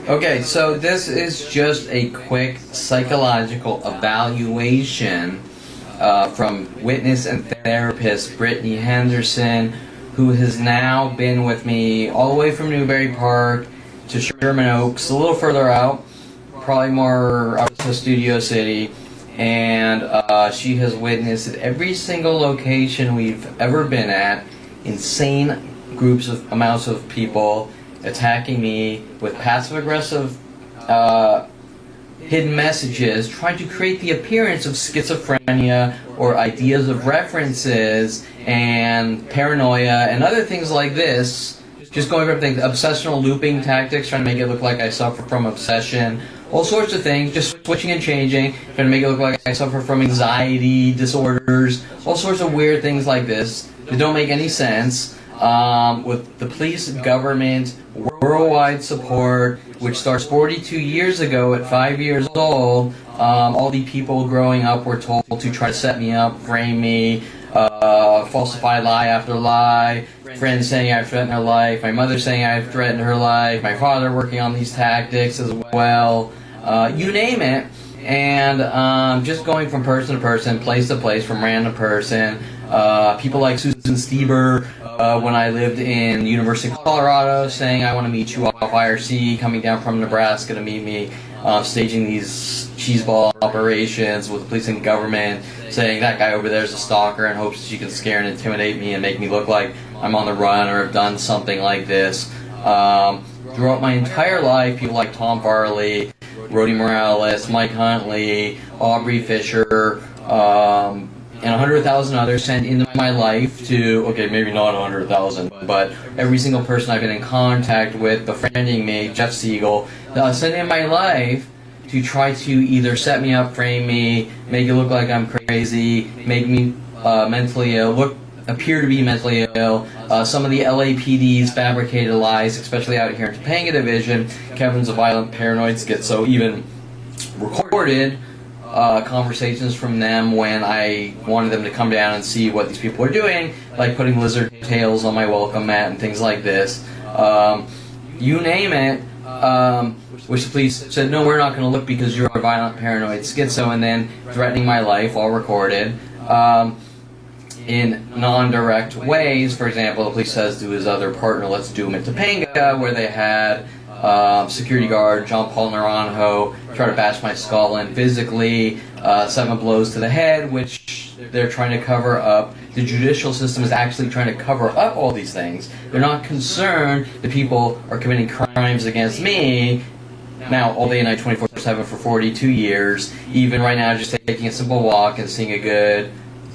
Okay, so this is just a quick psychological evaluation from witness and therapist Brittany Henderson, who has now been with me all the way from Newbury Park to Sherman Oaks, a little further out, probably more up to Studio City, and she has witnessed at every single location we've ever been at, insane amounts of people attacking me with passive-aggressive hidden messages, trying to create the appearance of schizophrenia or ideas of references and paranoia and other things like this. Just going from things, obsessional looping tactics, trying to make it look like I suffer from obsession, all sorts of things, just switching and changing, trying to make it look like I suffer from anxiety disorders, all sorts of weird things like this that don't make any sense. With the police, government, worldwide support, which starts 42 years ago at 5 years old. All the people growing up were told to try to set me up, frame me, falsify lie after lie, friends saying I've threatened her life, my mother saying I've threatened her life, my father working on these tactics as well, you name it, and just going from person to person, place to place, from random person. People like Susan Stieber, when I lived in the University of Colorado, saying I want to meet you off IRC, coming down from Nebraska to meet me, staging these cheeseball operations with the police and government, saying that guy over there is a stalker and hopes she can scare and intimidate me and make me look like I'm on the run or have done something like this. Throughout my entire life, people like Tom Farley, Rhodey Morales, Mike Huntley, Aubrey Fisher, and 100,000 others sent into my life to, okay, maybe not 100,000, but every single person I've been in contact with, befriending me, Jeff Siegel, sent in my life to try to either set me up, frame me, make it look like I'm crazy, make me mentally ill, appear to be mentally ill. Some of the LAPD's fabricated lies, especially out here in Topanga Division. Kevin's a violent paranoid schizo, even recorded conversations from them when I wanted them to come down and see what these people were doing, like putting lizard tails on my welcome mat and things like this. You name it, which the police said, no, we're not going to look because you're a violent paranoid schizo, and then threatening my life, all recorded. In non-direct ways, for example, the police says to his other partner, let's do him at Topanga, where they had security guard John Paul Naranjo try to bash my skull in physically, 7 blows to the head, which they're trying to cover up. The judicial system is actually trying to cover up all these things. They're not concerned that people are committing crimes against me now all day and night, 24/7 for 42 years. Even right now, just taking a simple walk and seeing a good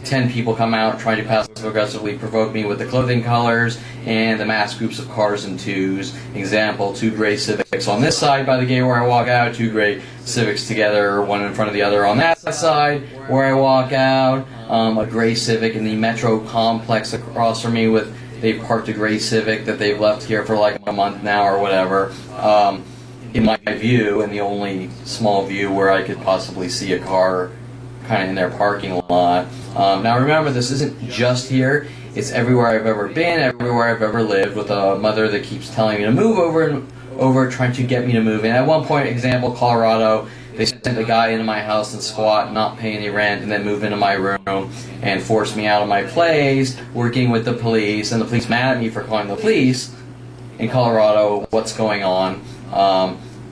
10 people come out trying to passive-aggressively provoke me with the clothing colors and the mass groups of cars and twos. Example, 2 gray Civics on this side by the gate where I walk out, 2 gray Civics together, one in front of the other on that side where I walk out, a gray Civic in the Metro complex across from me with, they've parked a gray Civic that they've left here for like a month now or whatever. In my view, and the only small view where I could possibly see a car kind of in their parking lot. Now remember, this isn't just here, it's everywhere I've ever been, everywhere I've ever lived, with a mother that keeps telling me to move over and over, trying to get me to move in. At one point, example, Colorado, they sent a guy into my house and squat, not pay any rent, and then move into my room and force me out of my place, working with the police, and the police mad at me for calling the police in Colorado, what's going on.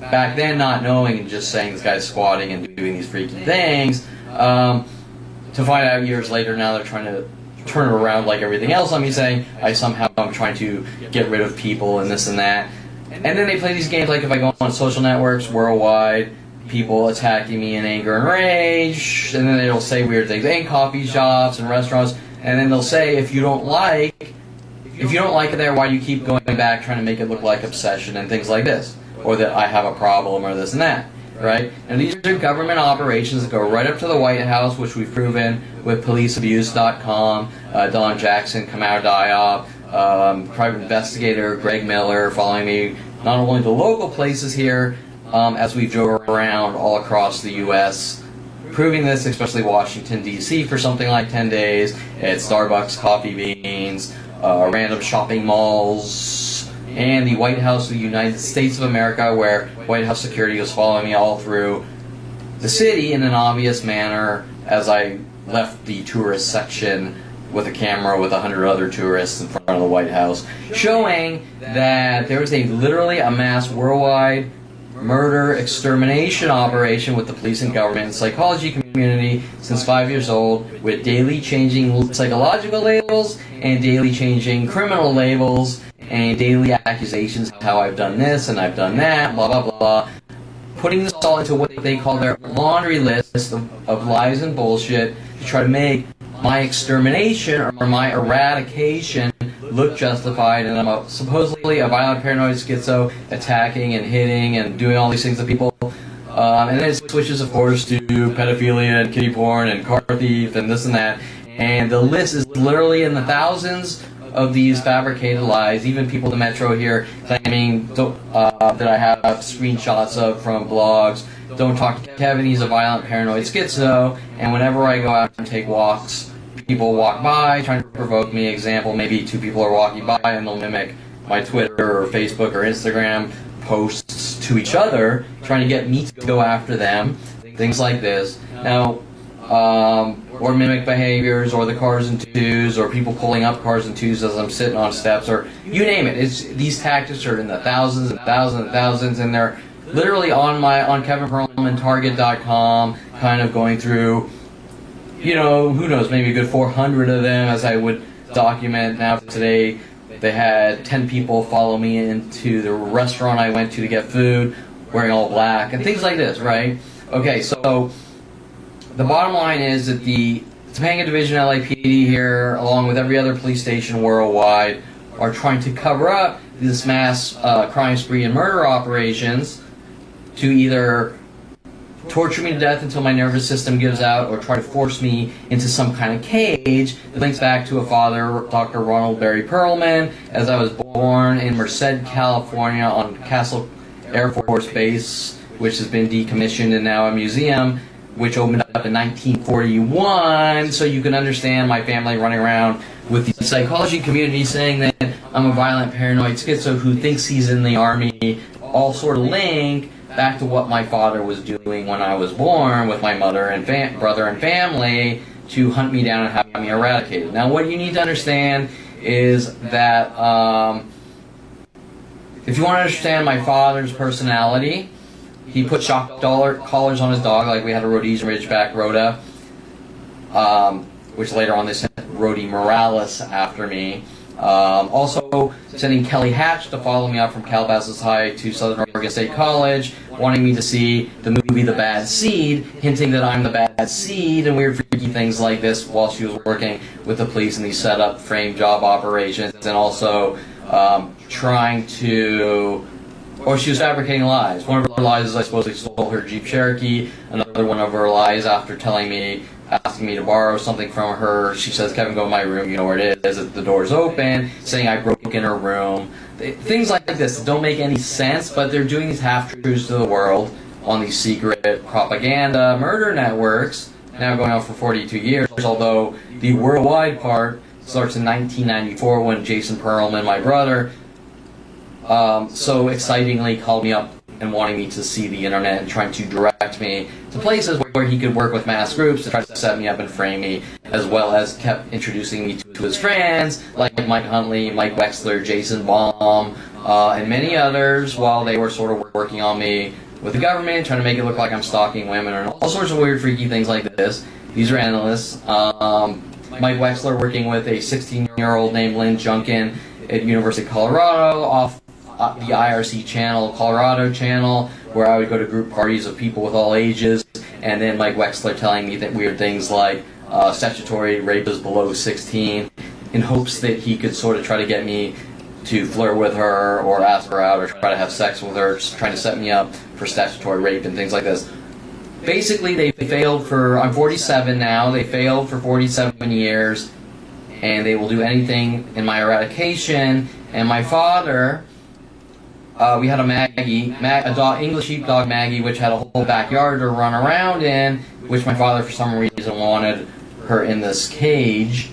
Back then, not knowing and just saying this guy's squatting and doing these freaky things, to find out years later, now they're trying to turn it around like everything else on me, saying I somehow am trying to get rid of people and this and that. And then they play these games like if I go on social networks worldwide, people attacking me in anger and rage, and then they'll say weird things in coffee shops and restaurants, and then they'll say if you don't like it there, why do you keep going back trying to make it look like obsession and things like this, or that I have a problem or this and that. Right? And these are government operations that go right up to the White House, which we've proven with policeabuse.com, Don Jackson, Kamau Diop, private investigator Greg Miller following me not only to local places here, as we drove around all across the U.S., proving this, especially Washington, D.C. for something like 10 days, at Starbucks, Coffee Beans, random shopping malls, and the White House of the United States of America, where White House security was following me all through the city in an obvious manner as I left the tourist section with a camera with 100 other tourists in front of the White House, showing that there was literally a mass worldwide murder extermination operation with the police and government and psychology community since 5 years old, with daily changing psychological labels and daily changing criminal labels and daily accusations how I've done this and I've done that, blah, blah, blah. Putting this all into what they call their laundry list of lies and bullshit to try to make my extermination or my eradication look justified, and I'm supposedly a violent paranoid schizo, attacking and hitting and doing all these things to people. And then it switches, of course, to pedophilia and kitty porn and car thief and this and that. And the list is literally in the thousands of these fabricated lies. Even people in the metro here claiming that I have screenshots of from blogs. Don't talk to Kevin, he's a violent paranoid schizo. And whenever I go out and take walks, people walk by trying to provoke me. Example, maybe two people are walking by and they'll mimic my Twitter or Facebook or Instagram posts to each other, trying to get me to go after them. Things like this. Now, or mimic behaviors, or the cars and twos, or people pulling up cars and twos as I'm sitting on steps, or you name it. These tactics are in the thousands and thousands and thousands, and they're literally on KevinPerlmanTarget.com, kind of going through, you know, who knows, maybe a good 400 of them as I would document. Now today they had 10 people follow me into the restaurant I went to get food, wearing all black, and things like this, right? Okay, so the bottom line is that the Topanga Division LAPD here, along with every other police station worldwide, are trying to cover up this mass crime spree and murder operations to either torture me to death until my nervous system gives out, or try to force me into some kind of cage that links back to a father, Dr. Ronald Barry Perlman, as I was born in Merced, California, on Castle Air Force Base, which has been decommissioned and now a museum, which opened up in 1941, so you can understand my family running around with the psychology community saying that I'm a violent paranoid schizo who thinks he's in the army, all sort of link back to what my father was doing when I was born with my mother and brother and family to hunt me down and have me eradicated. Now what you need to understand is that if you want to understand my father's personality, he put shock collars on his dog, like we had a Rhodesian Ridgeback Rhoda, which later on they sent Rhodey Morales after me. Also sending Kelly Hatch to follow me up from Calabasas High to Southern Oregon State College, wanting me to see the movie The Bad Seed, hinting that I'm the bad seed, and weird freaky things like this while she was working with the police in these set-up frame job operations, and also trying to... or she was fabricating lies. One of her lies is I supposedly stole her Jeep Cherokee. Another one of her lies, after asking me to borrow something from her, she says, "Kevin, go in my room, you know where it is, the door's open," saying I broke in her room. Things like this don't make any sense, but they're doing these half-truths to the world on these secret propaganda murder networks, now going on for 42 years, although the worldwide part starts in 1994 when Jason Perlman, my brother, so excitingly called me up and wanting me to see the internet and trying to direct me to places where he could work with mass groups to try to set me up and frame me, as well as kept introducing me to his friends like Mike Huntley, Mike Wexler, Jason Baum, and many others, while they were sort of working on me with the government, trying to make it look like I'm stalking women and all sorts of weird freaky things like this. These are analysts. Mike Wexler working with a 16-year-old named Lynn Junkin at University of Colorado off the IRC channel, Colorado channel, where I would go to group parties of people with all ages, and then Mike Wexler telling me that weird things like statutory rape is below 16, in hopes that he could sort of try to get me to flirt with her or ask her out or try to have sex with her, trying to set me up for statutory rape and things like this. Basically, they failed for, I'm 47 now, they failed for 47 years, and they will do anything in my eradication. And my father, we had a Maggie, English sheepdog Maggie, which had a whole backyard to run around in, which my father for some reason wanted her in this cage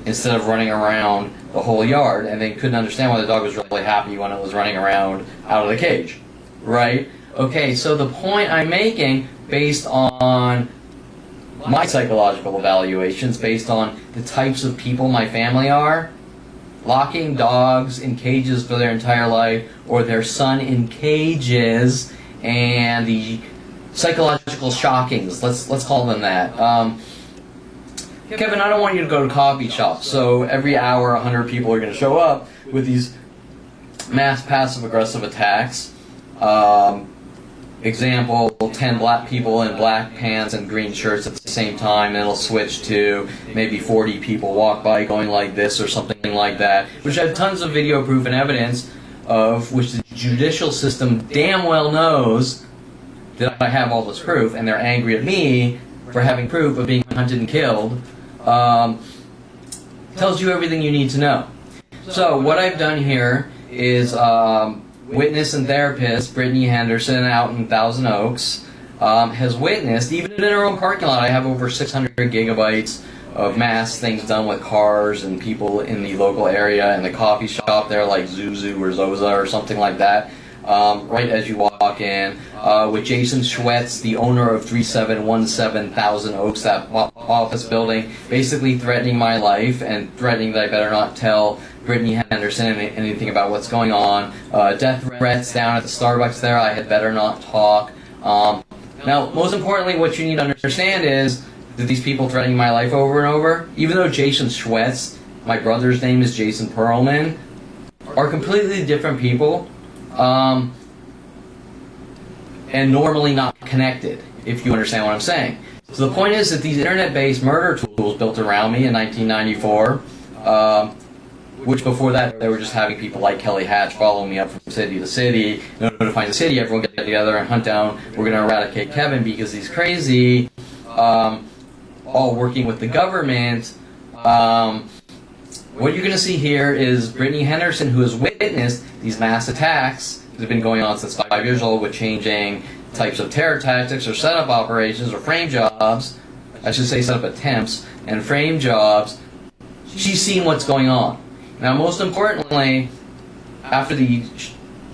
instead of running around the whole yard, and they couldn't understand why the dog was really happy when it was running around out of the cage, right? Okay, so the point I'm making, based on my psychological evaluations, based on the types of people my family are, locking dogs in cages for their entire life, or their son in cages, and the psychological shockings, let's call them that. Kevin, I don't want you to go to coffee shops, so every hour 100 people are going to show up with these mass passive-aggressive attacks. Example, 10 black people in black pants and green shirts at the same time, and it'll switch to maybe 40 people walk by going like this or something like that, which I have tons of video proof and evidence of, which the judicial system damn well knows that I have all this proof, and they're angry at me for having proof of being hunted and killed. Tells you everything you need to know. So what I've done here is witness and therapist Brittany Henderson out in Thousand Oaks has witnessed, even in her own parking lot, I have over 600 gigabytes of mass things done with cars and people in the local area, and the coffee shop there like Zuzu or Zoza or something like that, right as you walk in, with Jason Schwetz, the owner of 3717 Thousand Oaks, that office building, basically threatening my life and threatening that I better not tell Brittany Henderson anything about what's going on. Death threats down at the Starbucks there, I had better not talk. Now, most importantly, what you need to understand is that these people threatening my life over and over, even though Jason Schwetz, my brother's name is Jason Perlman, are completely different people, and normally not connected, if you understand what I'm saying. So the point is that these internet-based murder tools built around me in 1994, which before that they were just having people like Kelly Hatch follow me up from city to city. In order to find the city, everyone get together and hunt down, we're going to eradicate Kevin because he's crazy, all working with the government. What you're going to see here is Brittany Henderson, who has witnessed these mass attacks that have been going on since 5 years old, with changing types of terror tactics or setup operations or frame jobs. I should say setup attempts and frame jobs. She's seen what's going on. Now, most importantly, after the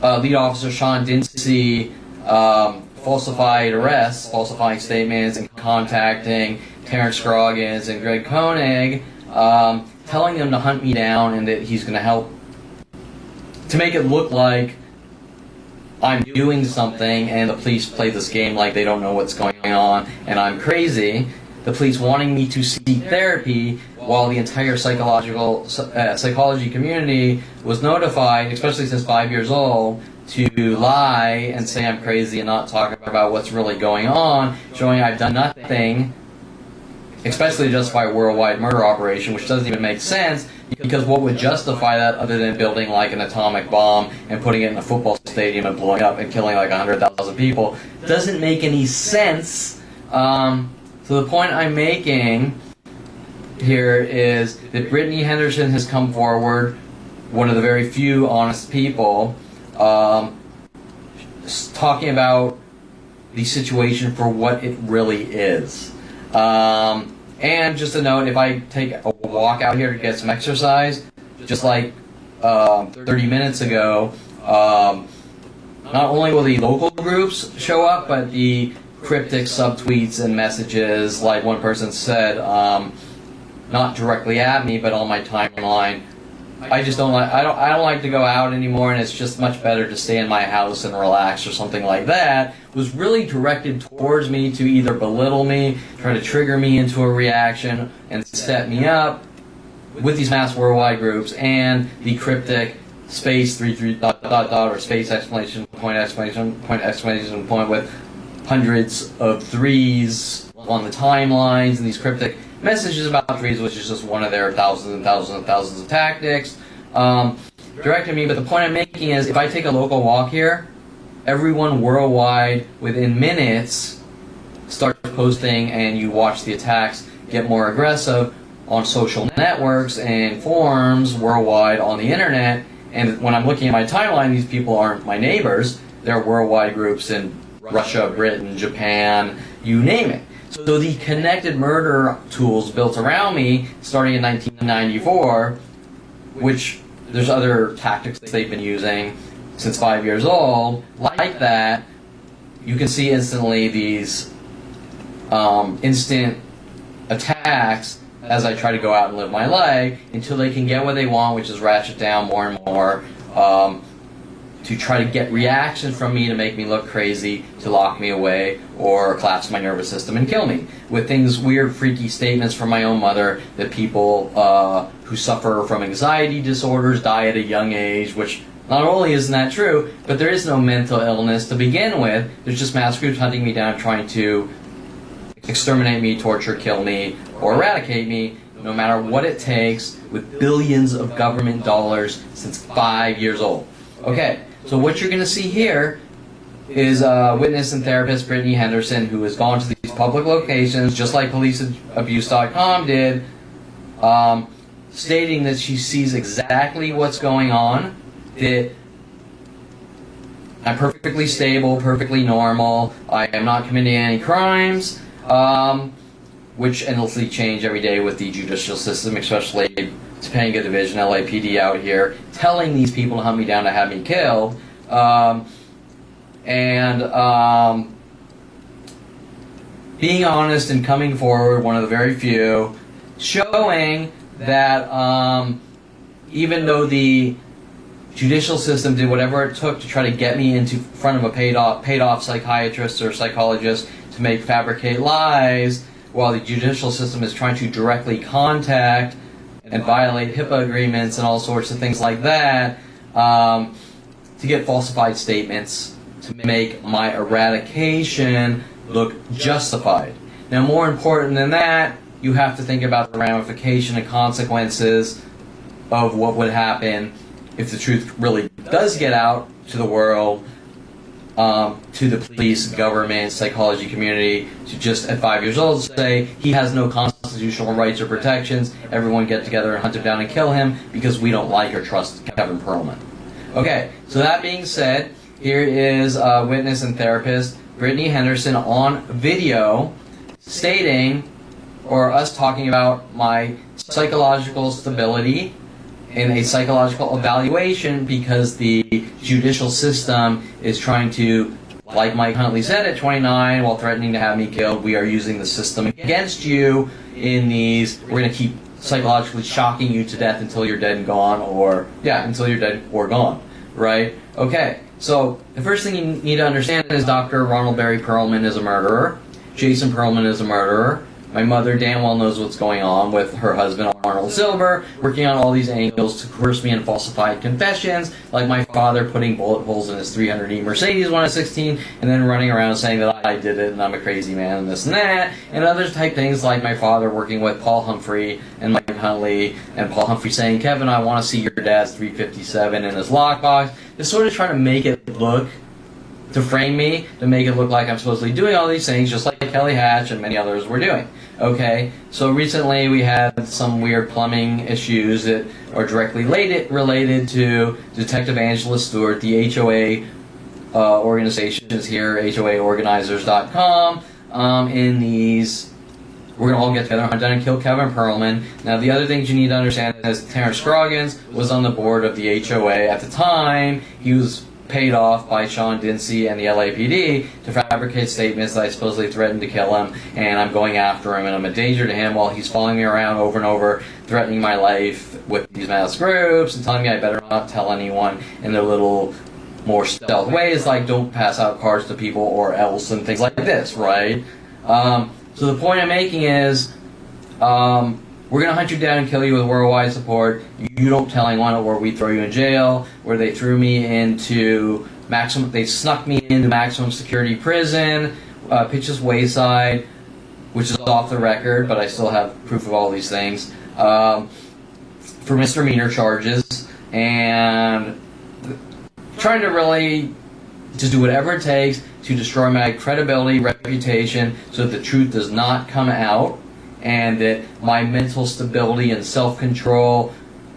lead officer, Sean Dinsey, falsified arrests, falsifying statements, and contacting Terrence Scroggins and Greg Koenig, telling them to hunt me down and that he's going to help to make it look like I'm doing something, and the police play this game like they don't know what's going on and I'm crazy. The police wanting me to seek therapy while the entire psychology community was notified, especially since 5 years old, to lie and say I'm crazy and not talk about what's really going on, showing I've done nothing, especially to justify a worldwide murder operation, which doesn't even make sense, because what would justify that other than building like an atomic bomb and putting it in a football stadium and blowing up and killing like 100,000 people doesn't make any sense. So the point I'm making here is that Brittany Henderson has come forward, one of the very few honest people, talking about the situation for what it really is. And just a note, if I take a walk out here to get some exercise, just like 30 minutes ago, not only will the local groups show up, but the cryptic subtweets and messages, like one person said, not directly at me, but on my timeline. I don't like to go out anymore, and it's just much better to stay in my house and relax or something like that, was really directed towards me to either belittle me, try to trigger me into a reaction, and set me up with these mass worldwide groups, and the cryptic space 33 ... or space exclamation point with hundreds of threes on the timelines, and these cryptic messages about threes, which is just one of their thousands and thousands and thousands of tactics, directed me. But the point I'm making is, if I take a local walk here, everyone worldwide within minutes starts posting, and you watch the attacks get more aggressive on social networks and forums worldwide on the internet. And when I'm looking at my timeline, these people aren't my neighbors. They're worldwide groups in Russia, Britain, Japan, you name it. So the connected murder tools built around me, starting in 1994, which there's other tactics they've been using since 5 years old, like that, you can see instantly these instant attacks as I try to go out and live my life until they can get what they want, which is ratchet down more and more to try to get reactions from me to make me look crazy, to lock me away, or collapse my nervous system and kill me. With things, weird, freaky statements from my own mother that people who suffer from anxiety disorders die at a young age, which not only isn't that true, but there is no mental illness to begin with. There's just mass groups hunting me down, trying to exterminate me, torture, kill me, or eradicate me, no matter what it takes, with billions of government dollars since 5 years old. Okay, so what you're going to see here is witness and therapist Brittany Henderson, who has gone to these public locations, just like policeabuse.com did, stating that she sees exactly what's going on, that I'm perfectly stable, perfectly normal, I am not committing any crimes, which endlessly change every day with the judicial system, especially Topanga Division, LAPD out here, telling these people to hunt me down to have me killed, being honest and coming forward, one of the very few, showing that even though the judicial system did whatever it took to try to get me into front of a paid off psychiatrist or psychologist to fabricate lies, while the judicial system is trying to directly contact and violate HIPAA agreements and all sorts of things like that, to get falsified statements to make my eradication look justified. Now, more important than that, you have to think about the ramification and consequences of what would happen if the truth really does get out to the world, to the police, government, psychology community, to just at 5 years old say he has no constitutional rights or protections, everyone get together and hunt him down and kill him because we don't like or trust Kevin Perlman. Okay, so that being said, here is witness and therapist Brittany Henderson on video stating, or us talking about my psychological stability in a psychological evaluation because the judicial system is trying to, like Mike Huntley said at 29 while threatening to have me killed, we are using the system against you in these, we're going to keep psychologically shocking you to death until you're dead and gone, or, yeah, until you're dead or gone, right? Okay, so the first thing you need to understand is Dr. Ronald Barry Perlman is a murderer, Jason Perlman is a murderer. My mother damn well knows what's going on with her husband, Arnold Silver, working on all these angles to coerce me in falsified confessions, like my father putting bullet holes in his 300E Mercedes when I was 16, and then running around saying that I did it and I'm a crazy man and this and that, and other type things like my father working with Paul Humphrey and Mike Huntley, and Paul Humphrey saying, Kevin, I want to see your dad's 357 in his lockbox. They're sort of trying to make it look, to frame me, to make it look like I'm supposedly doing all these things, just like Kelly Hatch and many others were doing. Okay, so recently we had some weird plumbing issues that are directly related to Detective Angela Stewart, the HOA organizations here, HOAorganizers.com, in these, we're going to all get together, hunt down and kill Kevin Perlman. Now, the other things you need to understand is Terrence Scroggins was on the board of the HOA at the time. He was paid off by Sean Dinsey and the LAPD to fabricate statements that I supposedly threatened to kill him, and I'm going after him, and I'm a danger to him while he's following me around over and over, threatening my life with these mass groups and telling me I better not tell anyone in their little more stealth ways, like don't pass out cards to people or else, and things like this, right? So the point I'm making is, we're going to hunt you down and kill you with worldwide support. You don't tell anyone, or we throw you in jail, where they threw me into they snuck me into maximum security prison, Pitches Wayside, which is off the record, but I still have proof of all these things, for misdemeanor charges, and trying to really just do whatever it takes to destroy my credibility, reputation, so that the truth does not come out, and that my mental stability and self-control,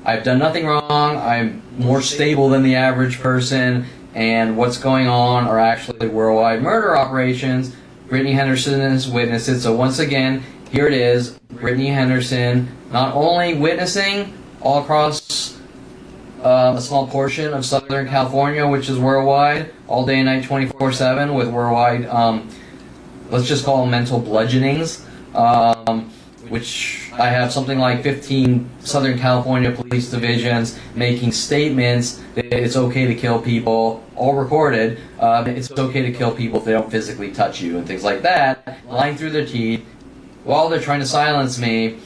I've done nothing wrong, I'm more stable than the average person, and what's going on are actually worldwide murder operations Brittany Henderson has witnessed it. So once again, here it is, Brittany Henderson not only witnessing all across a small portion of Southern California, which is worldwide, all day and night, 24/7, with worldwide, let's just call them mental bludgeonings, which I have something like 15 Southern California police divisions making statements that it's okay to kill people, all recorded. It's okay to kill people if they don't physically touch you and things like that, lying through their teeth while they're trying to silence me,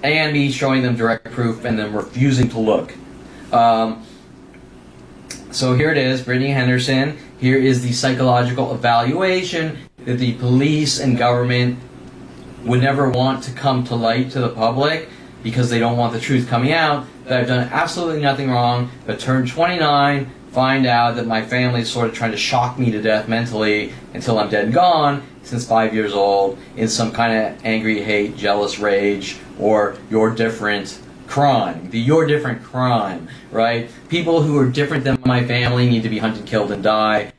and me showing them direct proof and them refusing to look. So here it is, Brittany Henderson. Here is the psychological evaluation that the police and government would never want to come to light to the public because they don't want the truth coming out, that I've done absolutely nothing wrong, but turn 29, find out that my family's sort of trying to shock me to death mentally until I'm dead and gone since 5 years old in some kind of angry hate, jealous rage, or you're different crime. The you're different crime, right? People who are different than my family need to be hunted, killed, and die.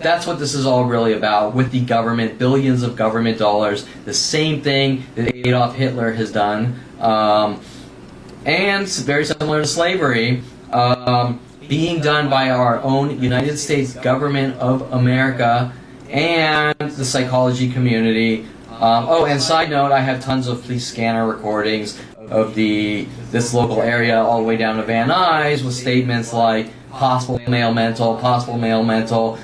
That's what this is all really about with the government, billions of government dollars, the same thing that Adolf Hitler has done, and very similar to slavery, being done by our own United States government of America and the psychology community. Oh, and side note, I have tons of police scanner recordings of this local area all the way down to Van Nuys with statements like possible male mental, possible male mental.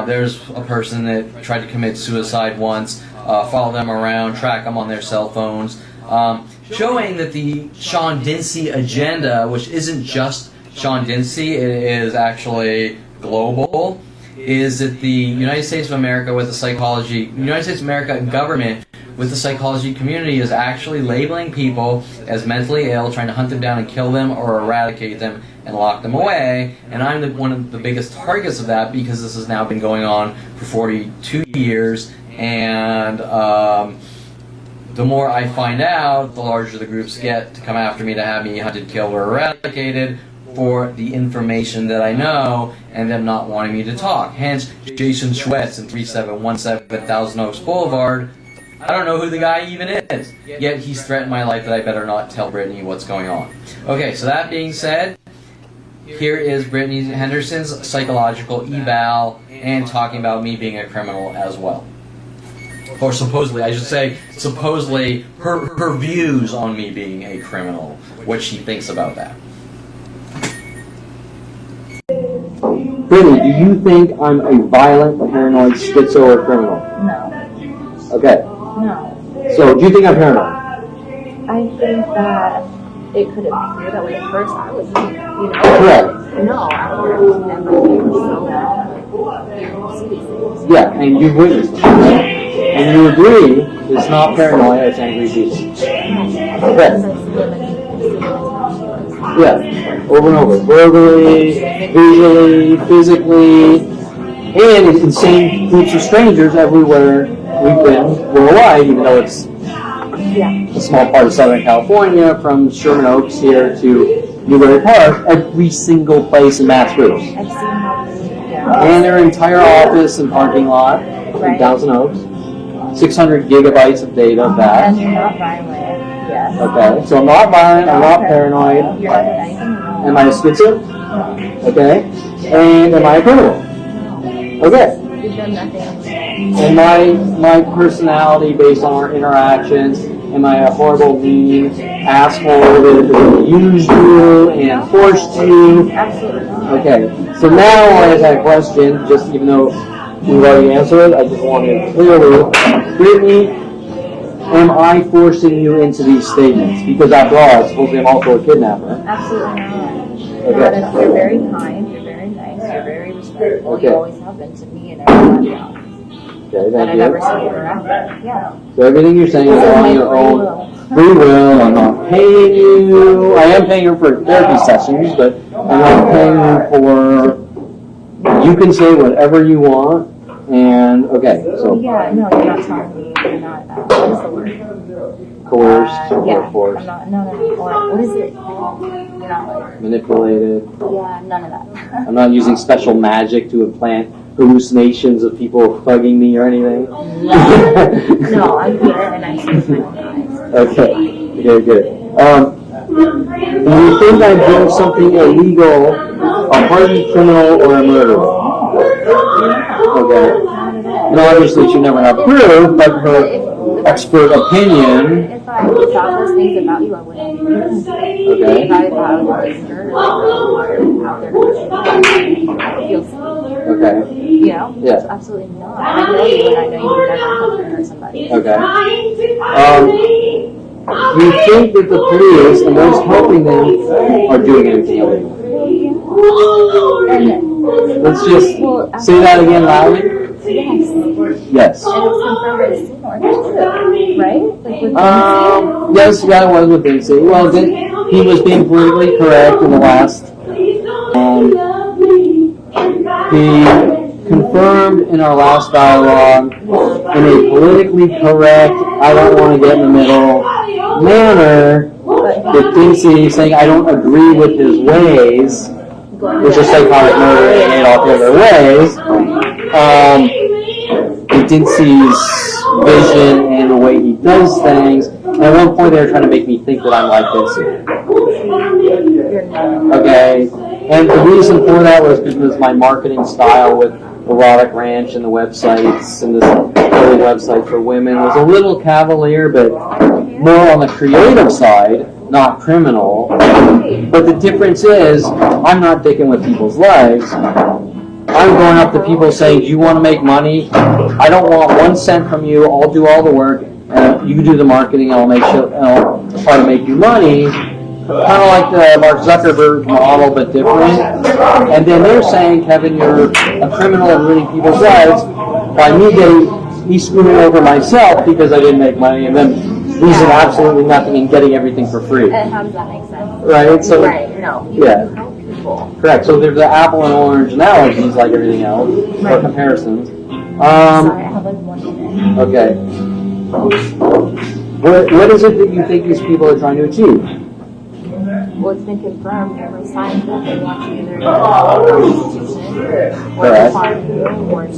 There's a person that tried to commit suicide once, follow them around, track them on their cell phones, showing that the Sean Dinsey agenda, which isn't just Sean Dinsey, it is actually global, is that the United States of America with the psychology, United States of America government with the psychology community is actually labeling people as mentally ill, trying to hunt them down and kill them or eradicate them and lock them away. And I'm one of the biggest targets of that because this has now been going on for 42 years. And the more I find out, the larger the groups get to come after me to have me hunted, killed, or eradicated for the information that I know and them not wanting me to talk. Hence, Jason Schwetz in 3717 Thousand Oaks Boulevard. I don't know who the guy even is, yet he's threatened my life that I better not tell Brittany what's going on. Okay, so that being said, here is Brittany Henderson's psychological eval and talking about me being a criminal as well. Or supposedly, I should say, supposedly her views on me being a criminal, what she thinks about that. Brittany, do you think I'm a violent, paranoid, schizo, or criminal? No. Okay. No. So, do you think I'm paranoid? I think that it could appear that way at first. I was, Correct. No, I was never here so long. You see these things. Yeah, and you've witnessed them. And you agree it's not paranoia, it's angry Jesus. Okay. Yeah, over and over. Verbally, visually, physically, and in insane groups of strangers everywhere we've been worldwide, even though it's a small part of Southern California, from Sherman Oaks here to Newbury Park, every single place in mass groups. I've seen how And their entire office and parking lot in Thousand Oaks. 600 gigabytes of data of that. And you're not violent, yes. Okay, so I'm not violent, I'm not paranoid. You're not anything wrong. Am I a schizo? Okay. And am I a criminal? Okay. You've done nothing. And my personality based on our interactions, am I a horrible, mean asshole that used you and forced you? Absolutely not. Okay. So now I have that question, just even though we've already answered it, I just want to clearly, Brittany, am I forcing you into these statements? Because after all, supposedly I'm also a kidnapper. Absolutely not. Okay. You're very kind, you're very nice, you're very respectful. Okay. You always have been to me and everyone else. Okay, And I've thank never you. seen you around. Yeah. So everything you're saying is on your own free will. I'm not paying you. I am paying you for therapy sessions, but I'm not paying you for. You can say whatever you want. And okay, so Yeah, no, you're not telling me. You're not. What is the word? coerced or Yeah. forced, I'm not. No. Or what is it? You're not like. manipulated. Yeah, none of that. I'm not using special magic to implant hallucinations of people hugging me or anything? No, I'm here and I see my own eyes. Okay, good. Do you think I'm doing something illegal, a hardened criminal, or a murderer? Okay. And obviously she never have proof, but her expert opinion. If I thought those things about you, I wouldn't be here. Okay. If I thought I was a murderer, out there, I feel safe. Okay. You know? Yeah. Absolutely not. I know you and I know you would never come to hurt somebody. Okay. Do you think that the police and those helping them are doing anything illegal? Let's just say that again loudly. Yes. Yes. And it was confirmed by the scene order, right? Like with Yes, yeah, it was with Vinci. Well, he was being politically correct in the last. He confirmed in our last dialogue in a politically correct, I don't want to get in the middle manner, with Vinci saying I don't agree with his ways, which is psychotic murder and all the other ways. With Vinci's vision and the way he does things. And at one point they were trying to make me think that I'm like Vinci. Okay. And the reason for that was because my marketing style with Erotic Ranch and the websites and this early website for women was a little cavalier, but more on the creative side, not criminal. But the difference is, I'm not dicking with people's lives. I'm going up to people saying, do you want to make money? I don't want 1 cent from you. I'll do all the work. You do the marketing. I'll try to make you money. Kind of like the Mark Zuckerberg model, but different. And then they're saying, Kevin, you're a criminal and ruining people's lives by me screwing over myself because I didn't make money, and then losing absolutely nothing and getting everything for free. And how does that make sense? Right? So, right, no. You help people. Correct. So there's the apple and orange analogies like everything else, or comparisons. Sorry, I have like 1 minute. Okay. What is it that you think these people are trying to achieve? Well, it's been confirmed every sign that they want to either prostitution or to harm you or to,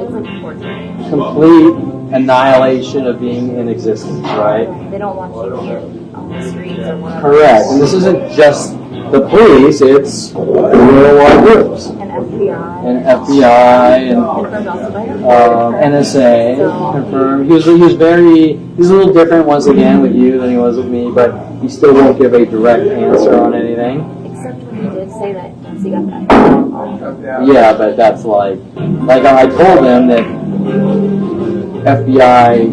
it's like torture. Complete annihilation of being in existence, right? They don't want you to be on the streets or whatever. Correct. And this isn't just the police, it's worldwide groups. And FBI. And FBI and Confirmed also by her. NSA. Confirmed. He's a little different once again with you than he was with me, but he still won't give a direct answer on anything. Except when he did say that once he got that. Yeah, but that's like I told him that FBI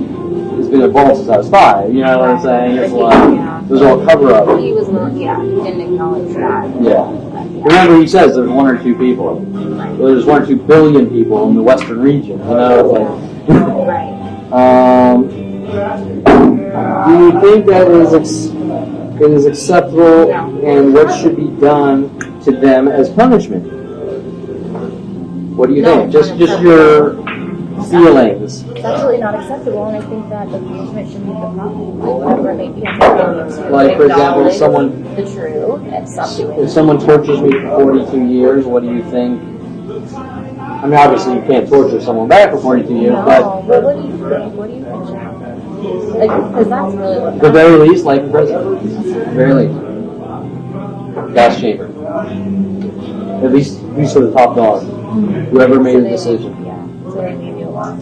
has been involved since I was 5. You know what I'm saying? It's like, it was all cover up. He was not, he didn't acknowledge that. Yeah. Remember, he says there's 1 or 2 people. Well, there's 1 or 2 billion people in the Western region. You know, like. Right. Do you think that it is acceptable, and what should be done to them as punishment? What do you think? Just your feelings. It's absolutely not acceptable, and I think that the punishment should be the problem. Like, whatever it may be, I think to Like, for example, acknowledge someone. the truth and stop doing it. If someone tortures me for 42 years, what do you think? I mean, obviously you can't torture someone back for 42 years, No, but but what do you think? What do you think? Like, because that's really what at the very least, like in prison. At the very least. Gas chamber. At least for the top dog. Whoever made the decision. Yeah, so they leave you alone.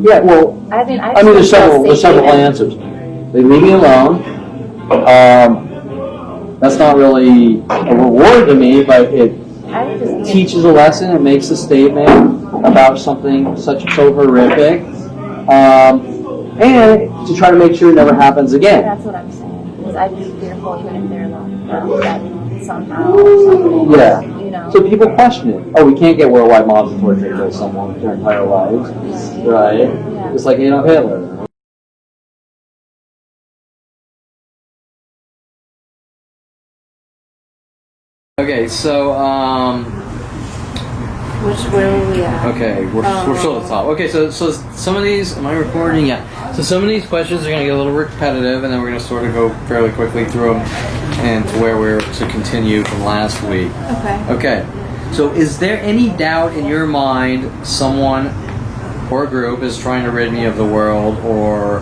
Yeah, well, I mean, there's several answers. They leave me alone. That's not really a reward to me, but it teaches a lesson. It makes a statement about something so horrific, and to try to make sure it never happens again. That's what I'm saying. Because I'd be fearful even if they're alone. That somehow or something. Yeah. You know. So people question it. Oh, we can't get worldwide mobs to torture someone their entire lives, right? Yeah. Just like Hitler. Okay, so Where were we at? okay, we're still at the top. Okay, so some of these, am I recording? Yeah. So some of these questions are going to get a little repetitive, and then we're going to sort of go fairly quickly through them and to where we're to continue from last week. Okay. Okay. So is there any doubt in your mind someone or a group is trying to rid me of the world or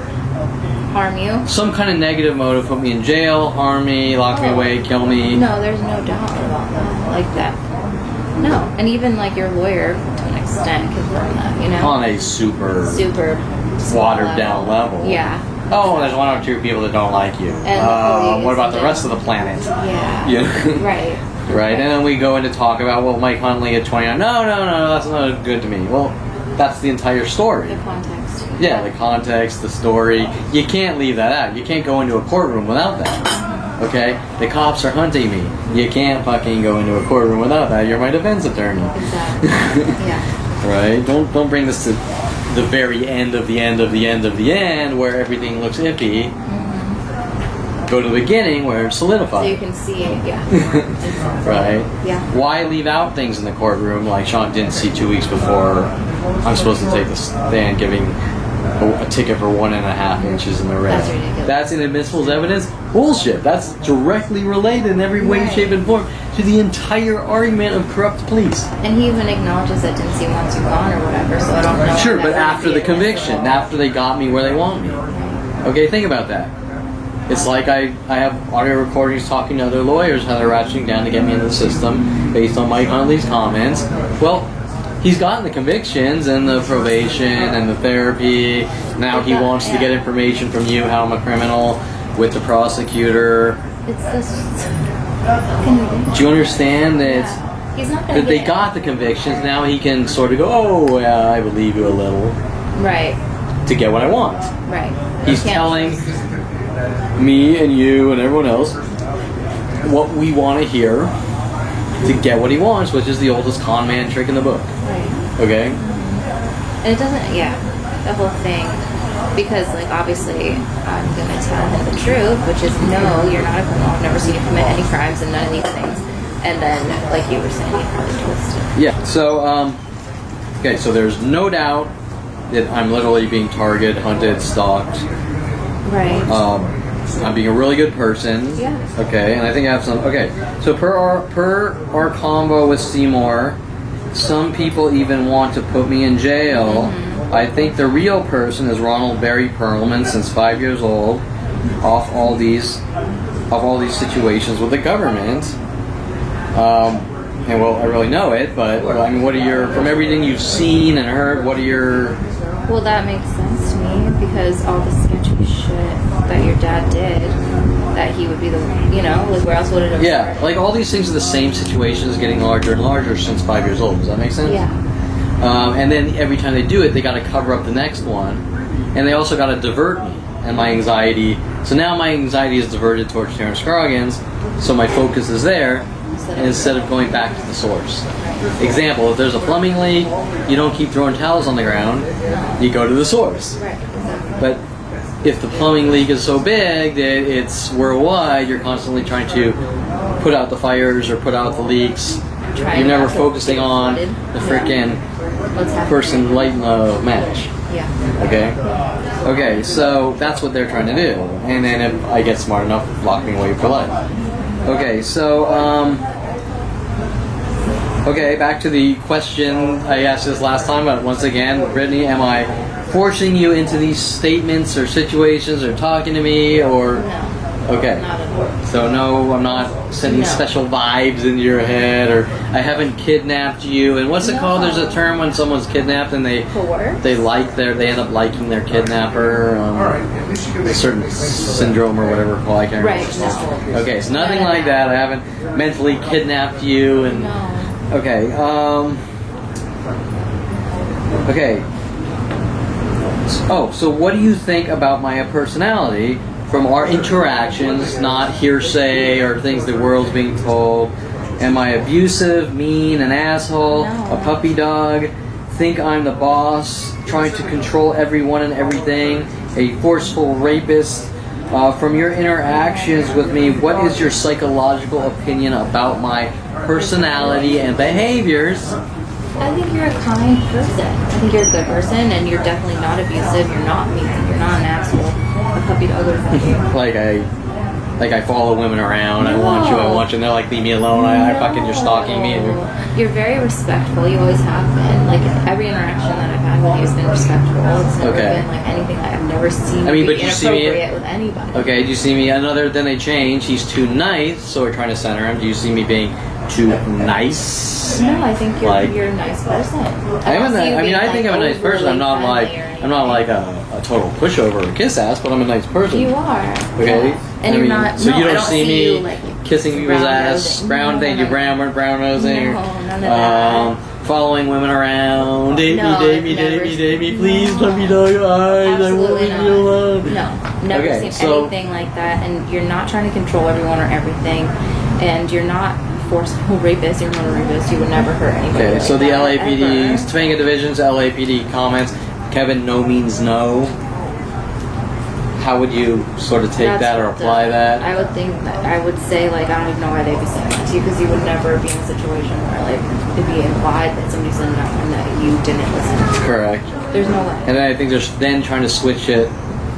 Harm you? some kind of negative motive, put me in jail, harm me, lock me away, kill me? No, there's no doubt about that. Like that. No. And even like your lawyer, to an extent, confirmed that, you know? On a super watered down level. Yeah. Oh, there's one or two people that don't like you. And what about the rest of the planet? Yeah. Yeah. Right. Right, and then we go into talk about, well, Mike Huntley at 29. No, that's not good to me. Well, that's the entire story. The context. Yeah, the context, the story. You can't leave that out. You can't go into a courtroom without that. Okay? The cops are hunting me. You can't fucking go into a courtroom without that. You're my defense attorney. Exactly. Yeah. Right? Don't bring this to the very end of the end of the end of the end where everything looks iffy. Go to the beginning where it's solidified. So you can see it, yeah. Exactly. Right? Yeah. Why leave out things in the courtroom like Sean didn't see 2 weeks before I'm supposed to take the stand giving a ticket for 1.5 inches in the red? That's ridiculous. That's inadmissible as evidence? Bullshit. That's directly related in every way, Right. shape, and form to the entire argument of corrupt police. And he even acknowledges that didn't see once you're gone or whatever, so I don't know. Sure, if but that after would the be conviction, admissible. after they got me where they want me. Okay, think about that. It's like I have audio recordings talking to other lawyers how they're ratcheting down to get me into the system based on Mike Huntley's comments. Well, he's gotten the convictions and the probation and the therapy. Now he wants to get information from you how I'm a criminal with the prosecutor. It's this. Do you understand that? Yeah. He's not gonna That they get got the convictions, now he can sort of go, oh, yeah, I believe you a little, Right. to get what I want. Right. He's Can't- telling me and you and everyone else what we want to hear to get what he wants, which is the oldest con man trick in the book. Right. Okay? And it doesn't, yeah, the whole thing, because, like, obviously, I'm going to tell him the truth, which is, no, you're not a criminal. I've never seen you commit any crimes and none of these things. And then, like you were saying, he probably twisted. Yeah, so, okay, so there's no doubt that I'm literally being targeted, hunted, stalked. Right. I'm being a really good person. Yeah. Okay, and I think I have some. Okay, so per our combo with Seymour, some people even want to put me in jail. Mm-hmm. I think the real person is Ronald Barry Perlman, since 5 years old, off all these situations with the government. And well, I really know it, but I mean, what are your, from everything you've seen and heard, what are your? Well, that makes sense to me, because all the sketchy shit that your dad did, that he would be the, you know, like, where else would it have Yeah, started? like all these things are the same situations getting larger and larger since 5 years old. Does that make sense? Yeah. And then every time they do it, they got to cover up the next one, and they also got to divert me and my anxiety. So now my anxiety is diverted towards Terrence Scroggins, so my focus is there instead of going back to the source. Example: if there's a plumbing leak, you don't keep throwing towels on the ground. You go to the source. Right. Exactly. But if the plumbing leak is so big that it's worldwide, you're constantly trying to put out the fires or put out the leaks. You're never focusing on the frickin' person lighting the match. Yeah. Okay? Okay, so that's what they're trying to do. And then if I get smart enough, lock me away for life. Okay, so, okay, back to the question I asked this last time, but once again, Brittany, am I forcing you into these statements or situations or talking to me or? No. Okay. Not at all. So no, I'm not sending No. special vibes into your head, or I haven't kidnapped you. And what's it called? There's a term when someone's kidnapped and they Coerced? they end up liking their kidnapper. A certain syndrome or whatever it's called. I can't remember. Right, what it's called. no. Okay, so nothing like that. I haven't mentally kidnapped you. And No. okay, okay. Oh, so what do you think about my personality from our interactions, not hearsay or things the world's being told? Am I abusive, mean, an asshole, No. a puppy dog? Think I'm the boss, trying to control everyone and everything, a forceful rapist? From your interactions with me, what is your psychological opinion about my personality and behaviors? I think you're a kind person. I think you're a good person, and you're definitely not abusive. You're not mean. You're not an asshole. A puppy dog would fuck you. Like I Like I follow women around. I want you. And they're like, leave me alone. I fucking, you're stalking me. You're very respectful. You always have been. Like every interaction that I've had with you has been respectful. It's never been like anything that I've never seen. I mean, but be you see me with anybody. Okay, do you see me? Another. Then they change. He's too nice, so we're trying to center him. Do you see me being too nice? No, I think you're a nice person. I think I'm a nice person. I'm not like a total pushover or kiss ass, but I'm a nice person. You are. Okay. Yeah. And you're not. So you don't see me you, like, kissing people's ass, brown nosing. No, none of that. Following women around, date me, please let me know your eyes. I won't leave you alone. No, never seen anything like that. And you're not trying to control everyone or everything, and you're not forceful rapist. You're not a rapist. You would never hurt anybody. Okay, like so the that, LAPD, Topanga Division's LAPD comments. Kevin, no means no. How would you sort of take that or apply that? I would think that I would say, like, I don't even know why they'd be saying that to you, because you would never be in a situation where, like, it'd be implied that somebody's in that and that you didn't listen. Correct. There's no way. And then I think they're then trying to switch it.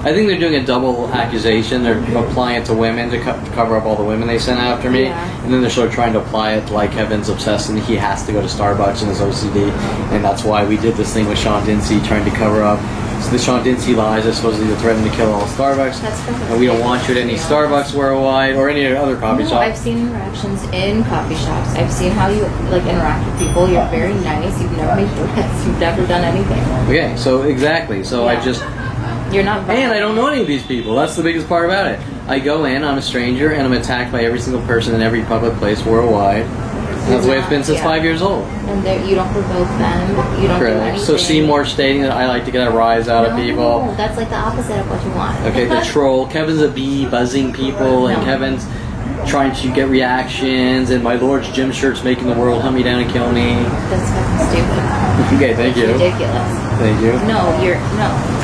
I think they're doing a double accusation. They're applying it to women to cover up all the women they sent after me. Yeah. And then they're sort of trying to apply it to, like, Kevin's obsessed and he has to go to Starbucks in his OCD. And that's why we did this thing with Sean Dinsey trying to cover up. So the Sean Dinsey lies are supposedly to threaten to kill all Starbucks. That's perfect. And we don't want you at any Starbucks worldwide or any other coffee shop. I've seen interactions in coffee shops. I've seen how you, like, interact with people. You're very nice. You've never made threats. You've never done anything. Okay, so exactly. So Yeah. You're not violent. And I don't know any of these people. That's the biggest part about it. I go in, I'm a stranger, and I'm attacked by every single person in every public place worldwide. And that's the way it's been since 5 years old. And you don't provoke them. You don't do anything. So Seymour stating that I like to get a rise out of people. No, that's like the opposite of what you want. Okay, the troll. Kevin's a bee buzzing people, and Kevin's trying to get reactions, and my Lord's gym shirt's making the world hunt me down and kill me. That's fucking stupid. Okay, thank you. It's ridiculous. Thank you. No,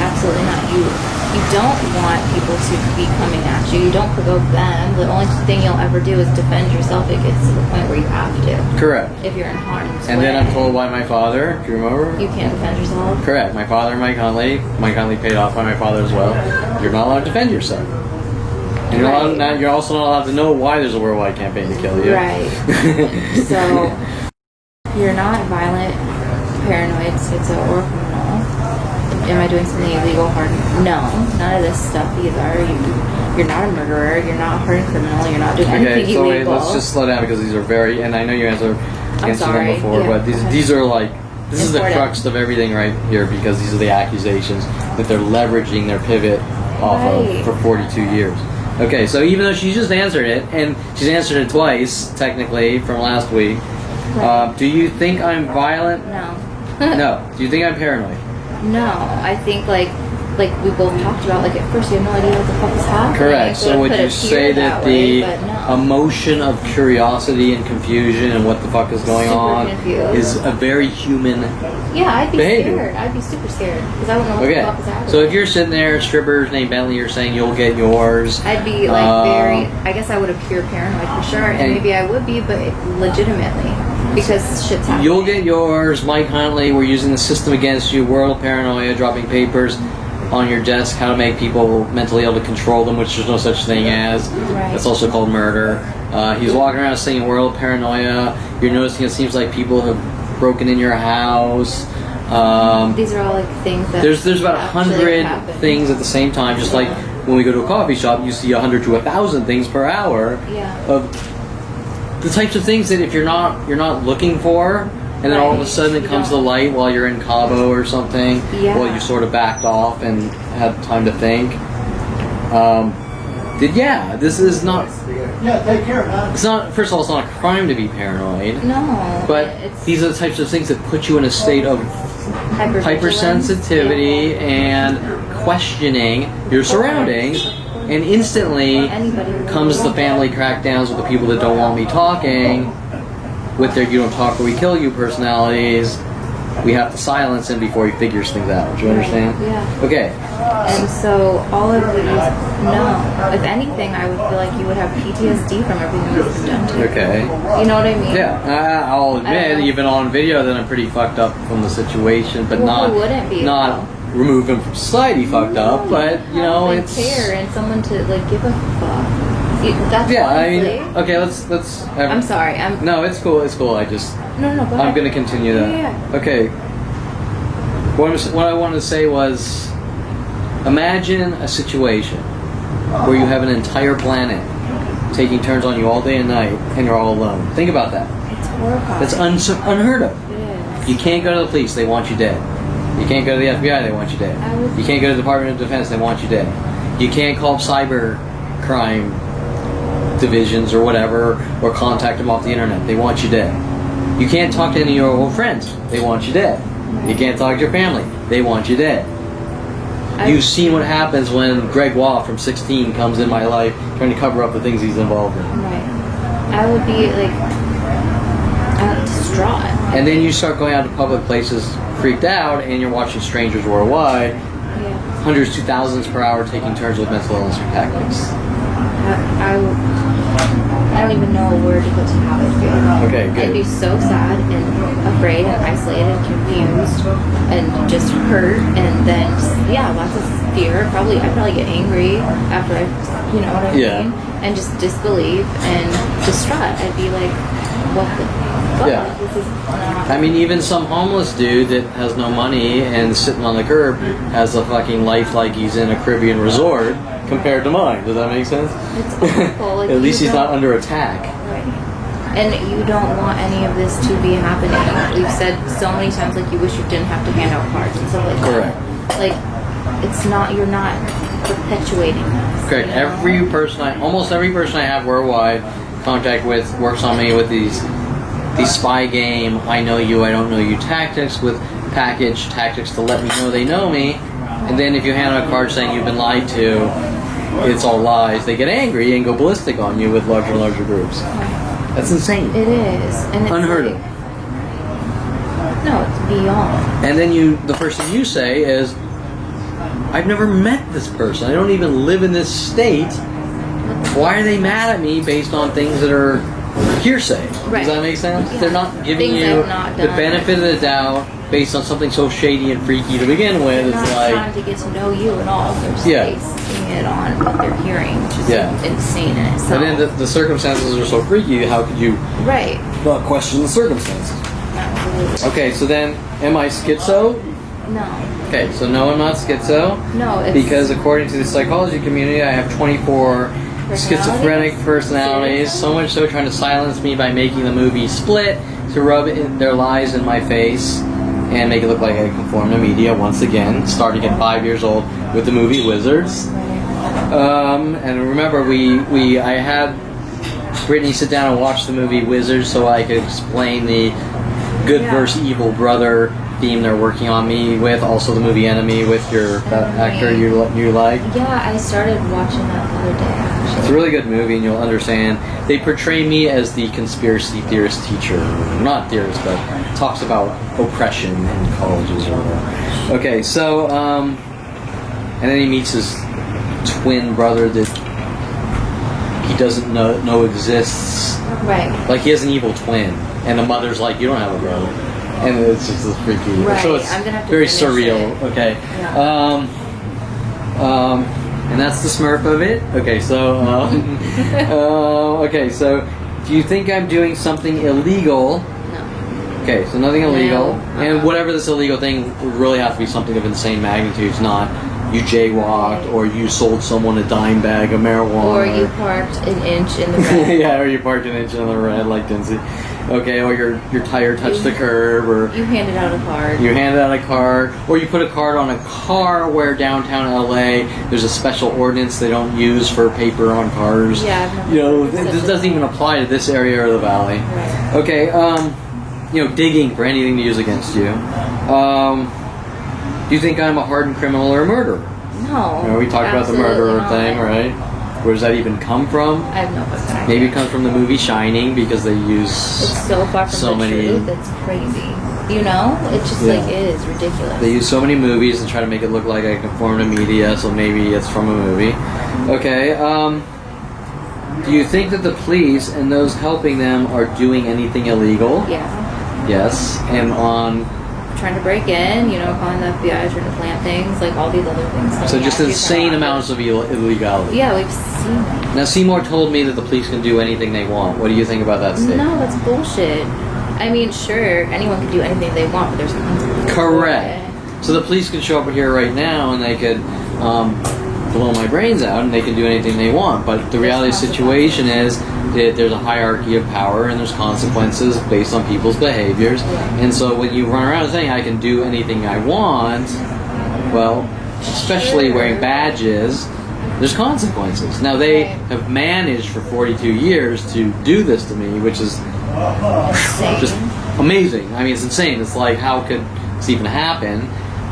absolutely not. You don't want people to be coming at you. You don't provoke them. The only thing you'll ever do is defend yourself. It gets to the point where you have to. Correct. If you're in harm's way. And then I'm told by my father, do you remember? You can't defend yourself? Correct. My father, Mike Huntley paid off by my father as well. You're not allowed to defend yourself. And you're also not allowed to know why there's a worldwide campaign to kill you. Right. So, you're not violent, paranoid, schizo, or criminal. Am I doing something illegal, hard? No, none of this stuff either. You're not a murderer. You're not a hardened criminal. You're not doing anything illegal. Okay, so wait, let's just slow down because these are very, and I know you guys are answering them before, but these are like, this is the crux of everything right here because these are the accusations that they're leveraging their pivot off of for 42 years. Okay, so even though she just answered it, and she's answered it twice, technically, from last week, do you think I'm violent? No. No. Do you think I'm paranoid? No. I think, like we both talked about, like, at first you have no idea what the fuck is happening. Correct. So would you say that the emotion of curiosity and confusion and what the fuck is going on is a very human I'd be behavior. Scared. I'd be super scared because I don't know what the fuck is happening. So if you're sitting there, strippers named Bentley, you're saying you'll get yours. I'd be like I guess I would appear paranoid for sure, and maybe I would be, but legitimately because shit's happening. You'll get yours, Mike Huntley. We're using the system against you. World paranoia, dropping papers on your desk, how to make people mentally able to control them, which there's no such thing as. Right. That's also called murder. He's walking around saying world paranoia. You're noticing it seems like people have broken in your house. These are all like things that there's about 100 things at the same time. Just like when we go to a coffee shop, you see 100 to 1,000 things per hour of the types of things that if you're not looking for. And then all of a sudden it comes to light while you're in Cabo or something. While you sort of backed off and had time to think. This is not... take care, man. It's not... First of all, it's not a crime to be paranoid. No. But these are the types of things that put you in a state of hypersensitivity and questioning your surroundings. And instantly comes the family crackdowns with the people that don't want me talking. With their "you don't talk or we kill you" personalities, we have to silence him before he figures things out. Do you understand? Yeah. Okay. And so all of these, no. If anything, I would feel like you would have PTSD from everything that's been done to you. Okay. You know what I mean? Yeah. I'll admit, even on video, that I'm pretty fucked up from the situation, but not removed him from society fucked up. But you know, it's care and someone to like give a fuck. That's Yeah, honestly, I mean, okay, let's. I'm sorry. No, it's cool. It's cool. I just. No, go ahead. I'm gonna continue that. Yeah. Okay. What I wanted to say was, imagine a situation where you have an entire planet taking turns on you all day and night, and you're all alone. Think about that. It's horrifying. That's unheard of. It is. You can't go to the police; they want you dead. You can't go to the FBI; they want you dead. You can't go to the Department of Defense; they want you dead. You can't call cyber crime divisions or whatever, or contact them off the internet. They want you dead. You can't talk to any of your old friends. They want you dead. You can't talk to your family. They want you dead. You've seen what happens when Greg Waugh from 16 comes in my life trying to cover up the things he's involved in. Right. I would be like distraught. And then you start going out to public places freaked out, and you're watching strangers worldwide, Yeah. hundreds to thousands per hour taking turns with mental illness tactics. I don't even know where to go to how I'd feel. Okay, good. I'd be so sad and afraid and isolated and confused and just hurt, and then lots of fear. I'd probably get angry after you know what I mean, and just disbelief and distraught. I'd be like, what the fuck? Yeah. This is not. I mean, even some homeless dude that has no money and sitting on the curb has a fucking life like he's in a Caribbean resort compared to mine. Does that make sense? It's awful. Like, At least he's not don't- under attack. Right. And you don't want any of this to be happening. We've said so many times, like, you wish you didn't have to hand out cards and stuff like that. Correct. Like, it's not, you're not perpetuating this. Correct. you know? Almost every person I have worldwide contact with works on me with these spy game, I know you, I don't know you tactics, with package tactics to let me know they know me. And then if you hand out a card saying you've been lied to, it's all lies, they get angry and go ballistic on you with larger and larger groups. That's insane. It is. And it's Unheard of. No, it's beyond. And then the first thing you say is, I've never met this person. I don't even live in this state. Why are they mad at me based on things that are hearsay? Right. Does that make sense? Yeah. They're not giving Things you I've not the done. benefit of the doubt based on something so shady and freaky to begin with. They're It's not like, trying to get to know you at all. They're just Yeah. basing it on what they're hearing, which is Yeah. insane in itself. and then the circumstances are so freaky, how could you Right. not question the circumstances? Absolutely. Okay, so then, am I schizo? No. Okay, so no, I'm not schizo. No, it's... Because according to the psychology community, I have 24 schizophrenic personalities, so much so trying to silence me by making the movie Split to rub their lies in my face and make it look like I conform to media once again, starting at 5 years old with the movie Wizards. And remember, I had Brittany sit down and watch the movie Wizards so I could explain the good versus evil brother theme they're working on me with. Also the movie Enemy with that actor you like. Yeah, I started watching that the other day, actually. It's a really good movie, and you'll understand. They portray me as the conspiracy theorist teacher. Not theorist, but talks about oppression in colleges or whatever. Okay, so, and then he meets his twin brother that he doesn't know exists. Right. Like, he has an evil twin, and the mother's like, you don't have a brother. And it's just this freaky. Right, So it's I'm gonna have to very finish surreal. it. Okay. Yeah. And that's the Smurf of it. Okay, so do you think I'm doing something illegal? No. Okay, so nothing illegal. No. And whatever this illegal thing would really have to be something of insane magnitude. It's not you jaywalked or you sold someone a dime bag of marijuana. Or you parked an inch in the red. Yeah, or you parked an inch in the red like Dincy. Okay, or your tire touched the curb, or You handed out a card. you handed out a card, or you put a card on a car where downtown LA there's a special ordinance they don't use for paper on cars. Yeah, I've never You know, heard of this such a doesn't thing. even apply to this area or the valley. Right. Okay, digging for anything to use against you. Do you think I'm a hardened criminal or a murderer? No. You know, we talked about the absolutely murderer not. thing, right? Where does that even come from? I have no fucking idea. Maybe it comes from the movie Shining because they use It's so far from so the many. truth, it's crazy. You know? It just Yeah. it is ridiculous. They use so many movies and try to make it look like I conform to media, so maybe it's from a movie. Okay, do you think that the police and those helping them are doing anything illegal? Yeah. Yes. And on trying to break in, calling the FBI, trying to plant things, like all these other things. So just insane amounts of illegality. Yeah, we've seen that. Now, Seymour told me that the police can do anything they want. What do you think about that statement? No, that's bullshit. I mean, sure, anyone can do anything they want, but there's consequences. Correct. So the police could show up here right now and they could blow my brains out and they can do anything they want. But the reality of the situation is that there's a hierarchy of power and there's consequences based on people's behaviors. And so when you run around saying I can do anything I want, well, especially wearing badges, there's consequences. Now they have managed for 42 years to do this to me, which is just amazing. I mean, it's insane. It's like, how could this even happen?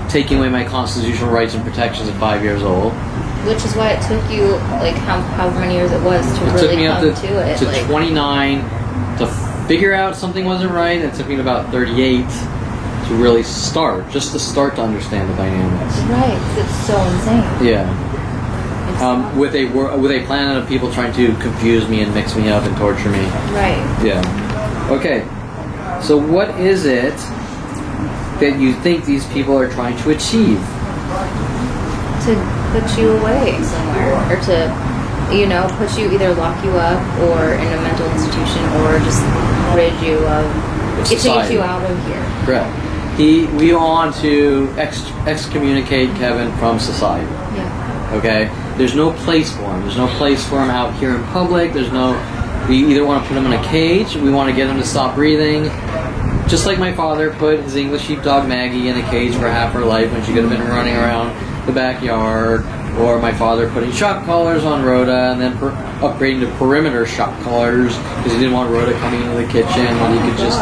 Taking away my constitutional rights and protections at 5 years old. Which is why it took you, like, however many years it was to really come to it. To 29 to figure out something wasn't right. It took me to about 38 to really start, just to start to understand the dynamics. Right, 'cause it's so insane. Yeah. With a plan of people trying to confuse me and mix me up and torture me. Right. Yeah. Okay. So what is it that you think these people are trying to achieve? To put you away somewhere, or to, put you, either lock you up or in a mental institution, or just rid you of, get you out of here. Correct. We want to excommunicate Kevin from society. Yeah. Okay? There's no place for him. There's no place for him out here in public. We either want to put him in a cage, we want to get him to stop breathing. Just like my father put his English sheepdog Maggie in a cage for half her life when she could have been running around the backyard, or my father putting shock collars on Rhoda and then upgrading to perimeter shock collars because he didn't want Rhoda coming into the kitchen when he could just...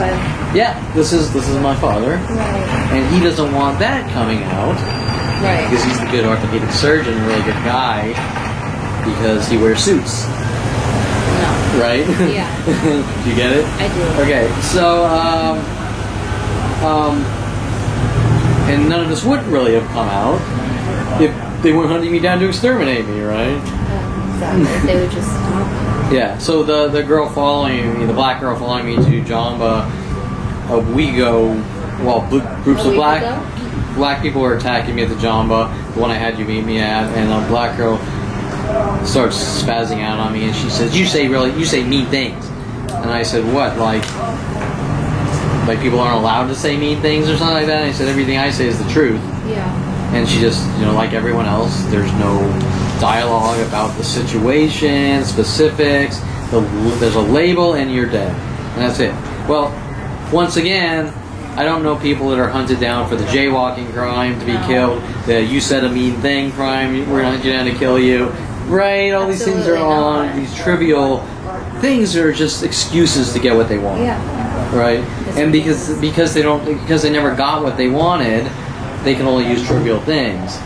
Yeah, this is my father. Right. And he doesn't want that coming out. Right. Because he's a good orthopedic surgeon, a really good guy, because he wears suits. No. Right? Yeah. Do you get it? I do. Okay, so, and none of this would really have come out if they weren't hunting me down to exterminate me, right? Exactly. They would just stop. Yeah, so the girl following me, the black girl following me to Jamba, groups of black people were attacking me at the Jamba, the one I had you meet me at, and a black girl starts spazzing out on me, and she says, you say mean things. And I said, what, like people aren't allowed to say mean things or something like that? And I said, everything I say is the truth. Yeah. And she just, like everyone else, there's no dialogue about the situation, specifics, there's a label and you're dead. And that's it. Well, once again, I don't know people that are hunted down for the jaywalking crime to be killed, the you said a mean thing crime, we're going to hunt you down to kill you. Right, all these things are on, these trivial things are just excuses to get what they want. Yeah. Right? And because they never got what they wanted, they can only use trivial things.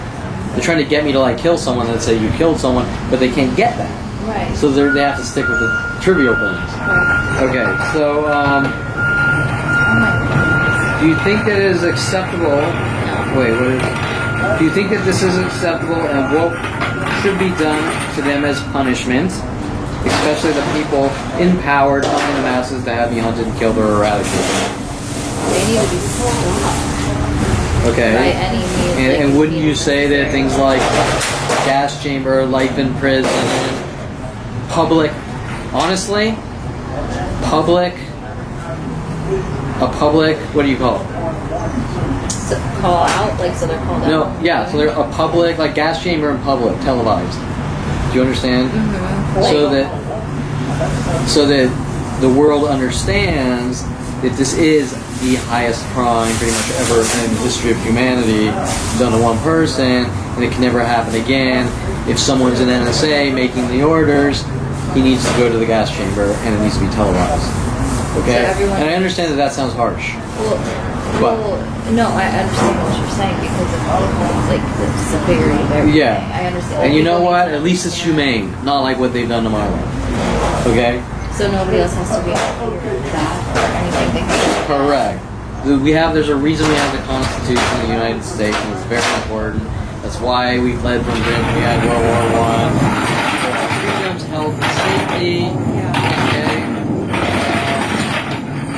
They're trying to get me to kill someone and say you killed someone, but they can't get that. Right. So they have to stick with the trivial things. Right. Okay, so do you think that it is acceptable? Wait, what is? Do you think that this is acceptable, and what should be done to them as punishment, especially the people in power telling the masses to have me hunted and killed or eradicated? They need to be stopped. Okay. By any means. And wouldn't you say that things like gas chamber, life in prison, public, honestly, what do you call it? So call out, so they're called out? No, yeah, so they're a public, gas chamber in public, televised. Do you understand? Mm-hmm. So that the world understands that this is the highest crime pretty much ever in the history of humanity done to one person, and it can never happen again. If someone's in NSA making the orders, he needs to go to the gas chamber, and it needs to be televised. Okay? So and I understand that sounds harsh. No, I understand what you're saying because of the severity of everything. Yeah. I understand. And you know what? At least it's humane, not like what they've done to my life. Okay? So nobody else has to be that or anything. Correct. There's a reason we have the Constitution of the United States, and it's very important. That's why we fled from Britain. We had World War I. Freedom's health and safety. Yeah. Okay.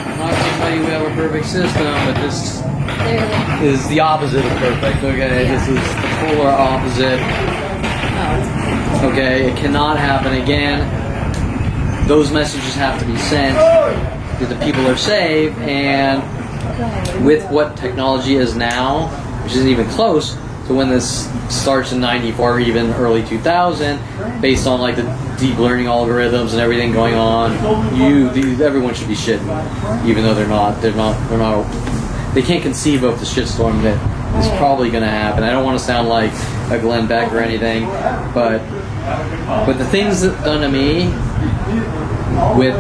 I'm not going to tell you we have a perfect system, but this Clearly. is the opposite of perfect. Okay, Yeah. this is the polar opposite. No, it's Okay, it cannot happen again. Those messages have to be sent that the people are safe, and with what technology is now, which isn't even close to when this starts in 94 or even early 2000, based on like the deep learning algorithms and everything going on, everyone should be shitting, even though they're not, they can't conceive of the shitstorm that is probably going to happen. I don't want to sound like a Glenn Beck or anything, but the things that done to me with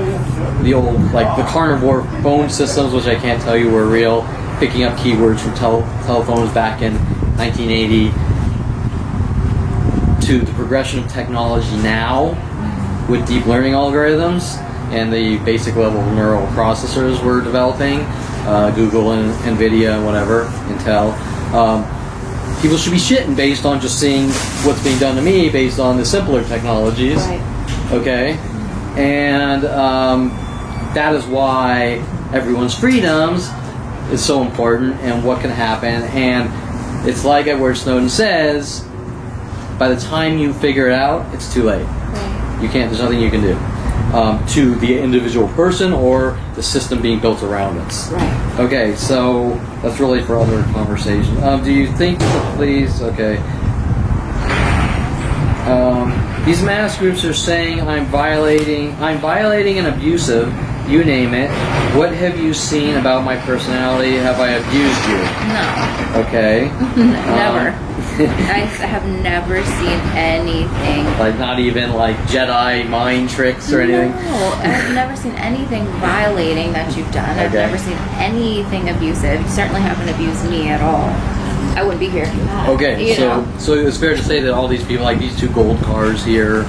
the old, like the carnivore phone systems, which I can't tell you were real, picking up keywords from telephones back in 1980, to the progression of technology now with deep learning algorithms and the basic level neural processors we're developing, Google and NVIDIA and whatever, Intel. People should be shitting based on just seeing what's being done to me based on the simpler technologies. right. Okay? And that is why everyone's freedoms is so important and what can happen. And it's like Edward Snowden says, by the time you figure it out, it's too late. Right. You can't, there's nothing you can do to the individual person or the system being built around us. Right. Okay, so that's really for other conversation. Do you think the police, okay, these mass groups are saying I'm violating and abusive, you name it. What have you seen about my personality? Have I abused you? No. Okay. Never. I have never seen anything. Like not even like Jedi mind tricks or anything? No, I've never seen anything violating that you've done. I've Okay. never seen anything abusive. You certainly haven't abused me at all. I wouldn't be here if you had. Okay, You know? so it's fair to say that all these people, like these two gold cars here,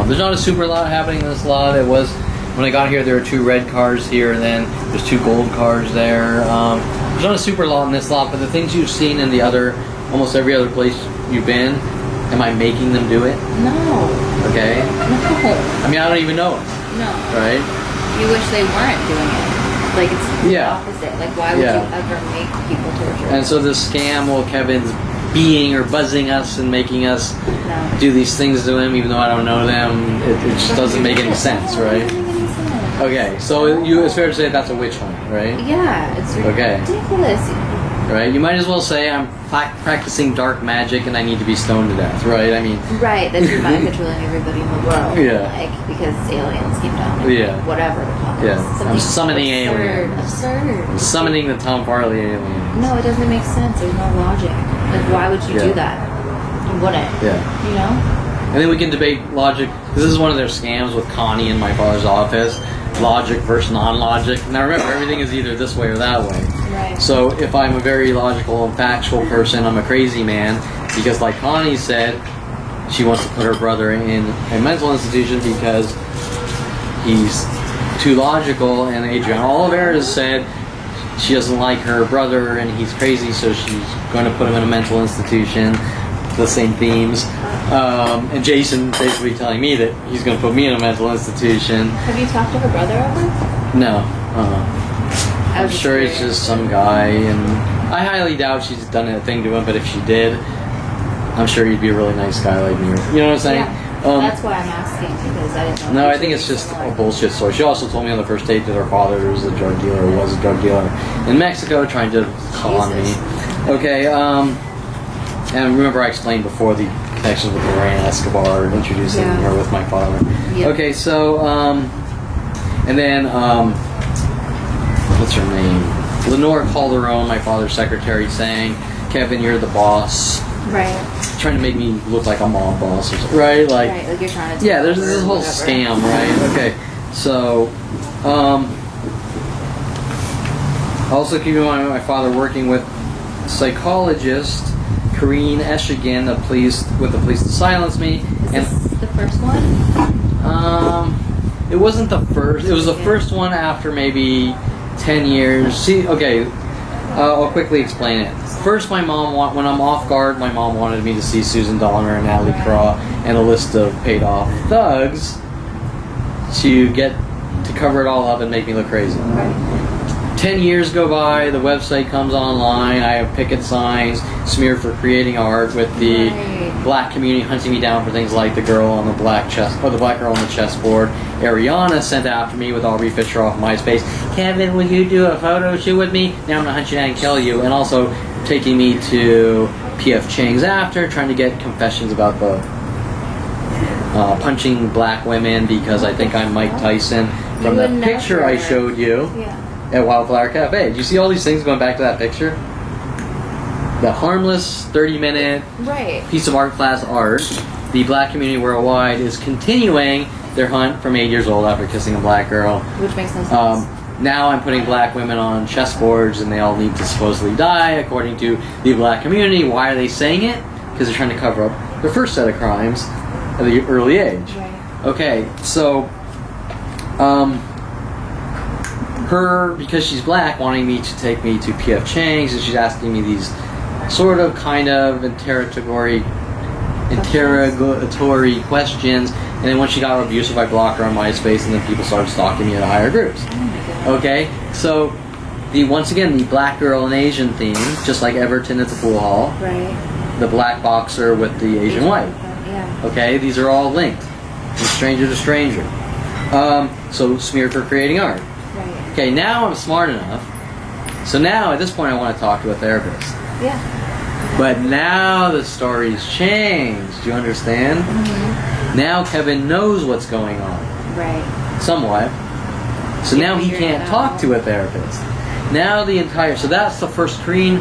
there's not a super lot happening in this lot. It was, when I got here, there were two red cars here, and then there's two gold cars there. There's not a super lot in this lot, but the things you've seen in the other, almost every other place you've been, am I making them do it? No. Okay? No. I mean, I don't even know it, No. right? You wish they weren't doing it. Like, it's the Yeah. opposite. Like, why would Yeah. you ever make people torture? And so this scam, well, Kevin's being or buzzing us and making us No. do these things to him, even though I don't know them, it just doesn't make any sense, right? Doesn't make any sense. Okay, so it's fair to say that's a witch hunt, right? Yeah, it's Okay. ridiculous. Right? You might as well say I'm practicing dark magic and I need to be stoned to death, right? I mean, Right, that you're mind controlling everybody in the world. Yeah. Like, because aliens came down. And Yeah. Whatever the fuck. Yeah. Something I'm summoning absurd. aliens. Absurd. summoning the Tom Farley alien. No, it doesn't make sense. There's no logic. Like, why would you Yeah. do that? You wouldn't. Yeah. You know? And then we can debate logic. This is one of their scams with Connie in my father's office. Logic versus non-logic. Now remember, everything is either this way or that way. Right. So if I'm a very logical and factual person, I'm a crazy man. Because like Connie said, she wants to put her brother in a mental institution because he's too logical. And Adrienne Oliver has said she doesn't like her brother and he's crazy, so she's going to put him in a mental institution. The same themes. And Jason basically telling me that he's going to put me in a mental institution. Have you talked to her brother ever? No. I I'm was sure he's curious. just some guy, and I highly doubt she's done a thing to him, but if she did, I'm sure he'd be a really nice guy like me. You know what I'm saying? Yeah. That's why I'm asking, because I didn't know. No, if I think she it's was just a like- bullshit story. She also told me on the first date that her father was a drug dealer, or was a drug dealer in Mexico, trying to con me. Jesus. Okay, and remember I explained before the connections with Lorraine Escobar and introducing Yeah. her with my father. Yep. Okay, so, and then, what's her name? Lenore Calderon, my father's secretary, saying, Kevin, you're the boss. Right. Trying to make me look like a mob boss or something, right? Like, Right, like you're trying to. yeah, there's take this over whole whatever. scam, right? Okay, so, also keep in mind my father working with psychologist Karine Eshigan, with the police to silence me, Is and this the first one? it wasn't the first. It was the first one after maybe 10 years. See, okay, I'll quickly explain it. First, my mom when I'm off guard, my mom wanted me to see Susan Donner and Natalie Craw and a list of paid off thugs to cover it all up and make me look crazy. 10 years go by, the website comes online, I have picket signs smeared for creating art with the black community hunting me down for things like the girl on the black chess, or the black girl on the chessboard. Ariana sent after me with Aubrey Fisher off MySpace. Kevin, will you do a photo shoot with me? Now I'm gonna hunt you down and kill you. And also taking me to P.F. Chang's after, trying to get confessions about the punching black women because I think I'm Mike Tyson from the picture I showed you. Yeah. At Wildflower Cafe. Do you see all these things going back to that picture? The harmless 30-minute piece of art class art. The black community worldwide is continuing their hunt from 8 years old after kissing a black girl. Which makes no sense. Now I'm putting black women on chessboards and they all need to supposedly die according to the black community. Why are they saying it? Because they're trying to cover up their first set of crimes at the early age. Right. Okay, so her, because she's black, wanting me to take me to P.F. Chang's, and she's asking me these sort of kind of interrogatory questions, and then when she got abusive, I blocked her on MySpace, and then people started stalking me in higher groups. Oh my God. Okay, so once again, the black girl and Asian theme, just like Everton at the pool hall, Right. the black boxer with the Asian wife. Yeah. Okay, these are all linked from stranger to stranger. So smeared for creating art. Right. Okay, now I'm smart enough. So now, at this point, I want to talk to a therapist. Yeah. But now the story's changed. Do you understand? Mm-hmm. Now Kevin knows what's going on. Right. Somewhat. So now he can't talk to a therapist. Now so that's the first screen.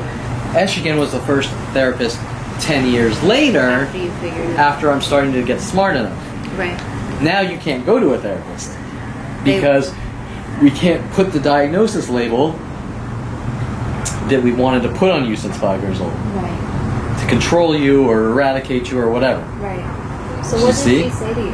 Estrogen was the first therapist 10 years later, After you figured it out. after I'm starting to get smart enough. Right. Now you can't go to a therapist because we can't put the diagnosis label that we wanted to put on you since 5 years old Right. to control you or eradicate you or whatever. Right. So Did what you did see? she say to you?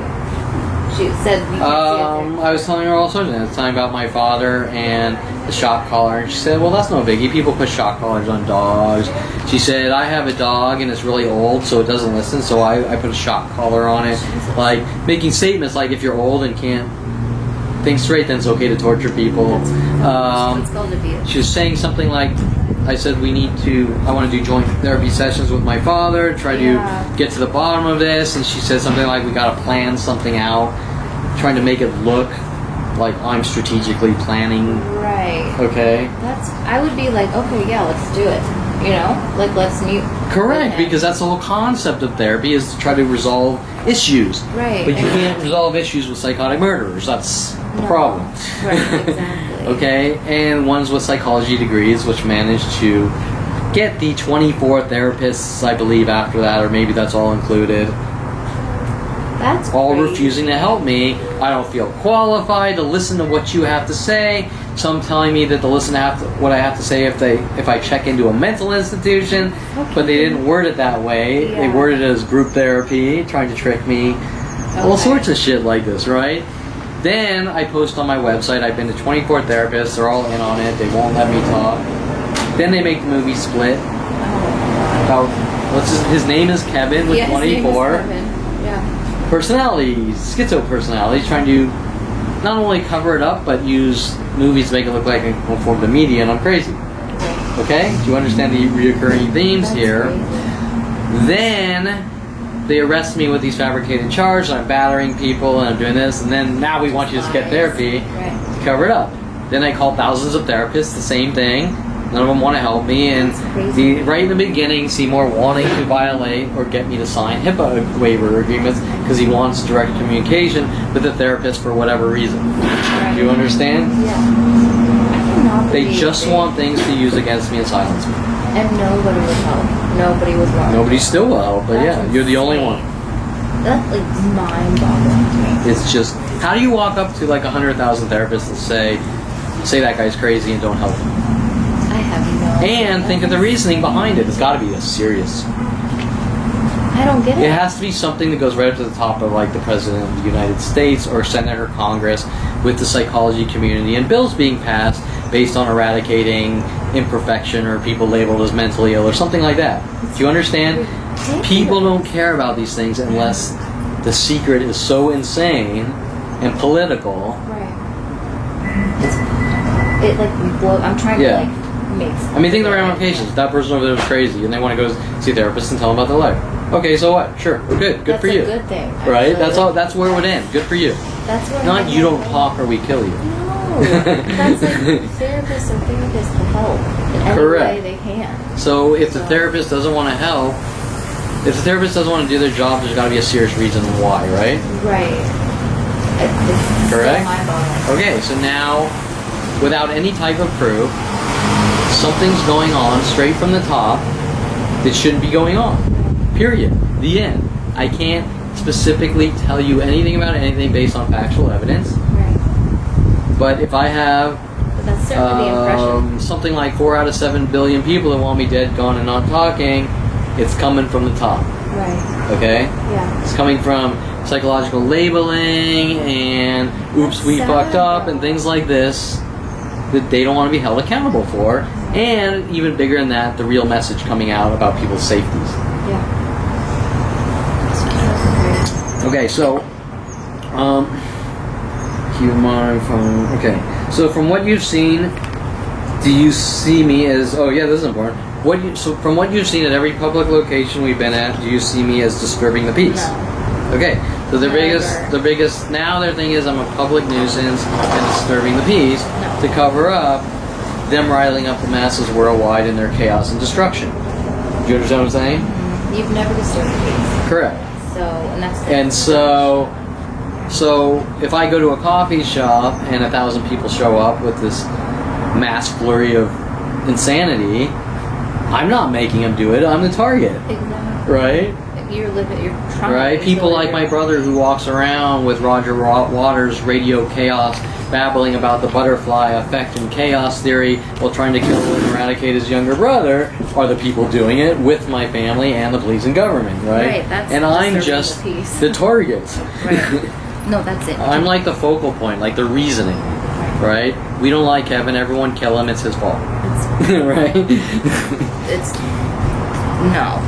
She said you can't I was telling her all sorts of things. Talking about my father and the shock collar, and she said, "Well, that's no biggie. People put shock collars on dogs." She said, "I have a dog and it's really old, so it doesn't listen. So I put a shock collar on it." Like making statements like, "If you're old and can't think straight, then it's okay to torture people." It's called abuse. She was saying something like, I said I want to do joint therapy sessions with my father, try to get to the bottom of this, and she said something like, we got to plan something out, trying to make it look like I'm strategically planning. Right. Okay? I would be like, okay, yeah, let's do it. You know? Like, let's meet. Correct, because that's the whole concept of therapy is to try to resolve issues. Right. But you can't resolve issues with psychotic murderers. That's the problem. Right, exactly. Okay, and ones with psychology degrees, which managed to get the 24 therapists, I believe, after that, or maybe that's all included. That's all crazy. refusing to help me. I don't feel qualified to listen to what you have to say. Some telling me that to listen to what I have to say if I check into a mental institution, but they didn't word it that way. Yeah. They worded it as group therapy, trying to trick me. All sorts of shit like this, right? Then I post on my website, I've been to 24 therapists, they're all in on it, they won't let me talk. Then they make the movie Split. About, his name is Kevin with 24. Yeah. Personalities, schizo personalities, trying to not only cover it up, but use movies to make it look like I conform to media and I'm crazy. Okay? Do you understand the reoccurring themes here? Crazy. Then they arrest me with these fabricated charges, and I'm battering people, and I'm doing this, and then now we want you to get therapy to cover it up. Then I call thousands of therapists, the same thing. None of them want to help me, and right in the beginning, Seymour wanting to violate or get me to sign HIPAA waiver agreements because he wants direct communication with the therapist for whatever reason. Do you understand? Yeah. I cannot They believe just want things to use against me and silence me. And nobody would help. Nobody was wrong. Nobody still will, but That's yeah, you're the only insane. one. That's like mind-boggling to me. It's just, how do you walk up to like 100,000 therapists and say that guy's crazy and don't help him? I have no And idea. think of the reasoning behind it. It's got to be a serious. I don't get it. It has to be something that goes right up to the top of like the President of the United States or Senate or Congress with the psychology community and bills being passed based on eradicating imperfection or people labeled as mentally ill or something like that. Do you understand? Ridiculous. People don't care about these things unless the secret is so insane and political. Right. it like I'm trying Yeah. to like make. I mean, think of the ramifications. That person over there was crazy, and they want to go see a therapist and tell them about their life. Okay, so what? Sure, good That's for a you. good thing, Right? actually. That's all. That's where it would end. Good for you. That's what. Not you don't talk or we kill you. No, that's like therapists are therapists to help in any Correct. way they can. So if the therapist doesn't want to help, if the therapist doesn't want to do their job, there's got to be a serious reason why, right? Right. It's Correct. mind-boggling. Okay, so now, without any type of proof, something's going on straight from the top that shouldn't be going on. Period. The end. I can't specifically tell you anything about anything based on factual evidence. Right. But if I have But that's certainly the impression. something like 4 out of 7 billion people that want me dead, gone, and not talking, it's coming from the top. Right. Okay? Yeah. It's coming from psychological labeling and oops, we Sad. fucked up and things like this that they don't want to be held accountable for. And even bigger than that, the real message coming out about people's safeties. Yeah. Okay, so, keep in mind from, okay, so from what you've seen, do you see me as, oh yeah, this is important. So from what you've seen at every public location we've been at, do you see me as disturbing the peace? No. Okay, so the Never. biggest, now their thing is I'm a public nuisance and disturbing the peace No. to cover up them riling up the masses worldwide in their chaos and destruction. Do you understand what I'm saying? You've never disturbed the peace. Correct. So, and that's the And so if I go to a coffee shop and 1,000 people show up with this mass flurry of insanity, I'm not making them do it. I'm the target, Exactly. right? You're trying. Right? People like my brother who walks around with Roger Waters' radio chaos, babbling about the butterfly effect and chaos theory while trying to kill and eradicate his younger brother, are the people doing it with my family and the police and government, right? Right, that's and I'm disturbing just the peace. the target. Right. No, that's it. I'm like the focal point, like the reasoning, right? We don't like Kevin, everyone kill him, it's his fault. Right? It's no.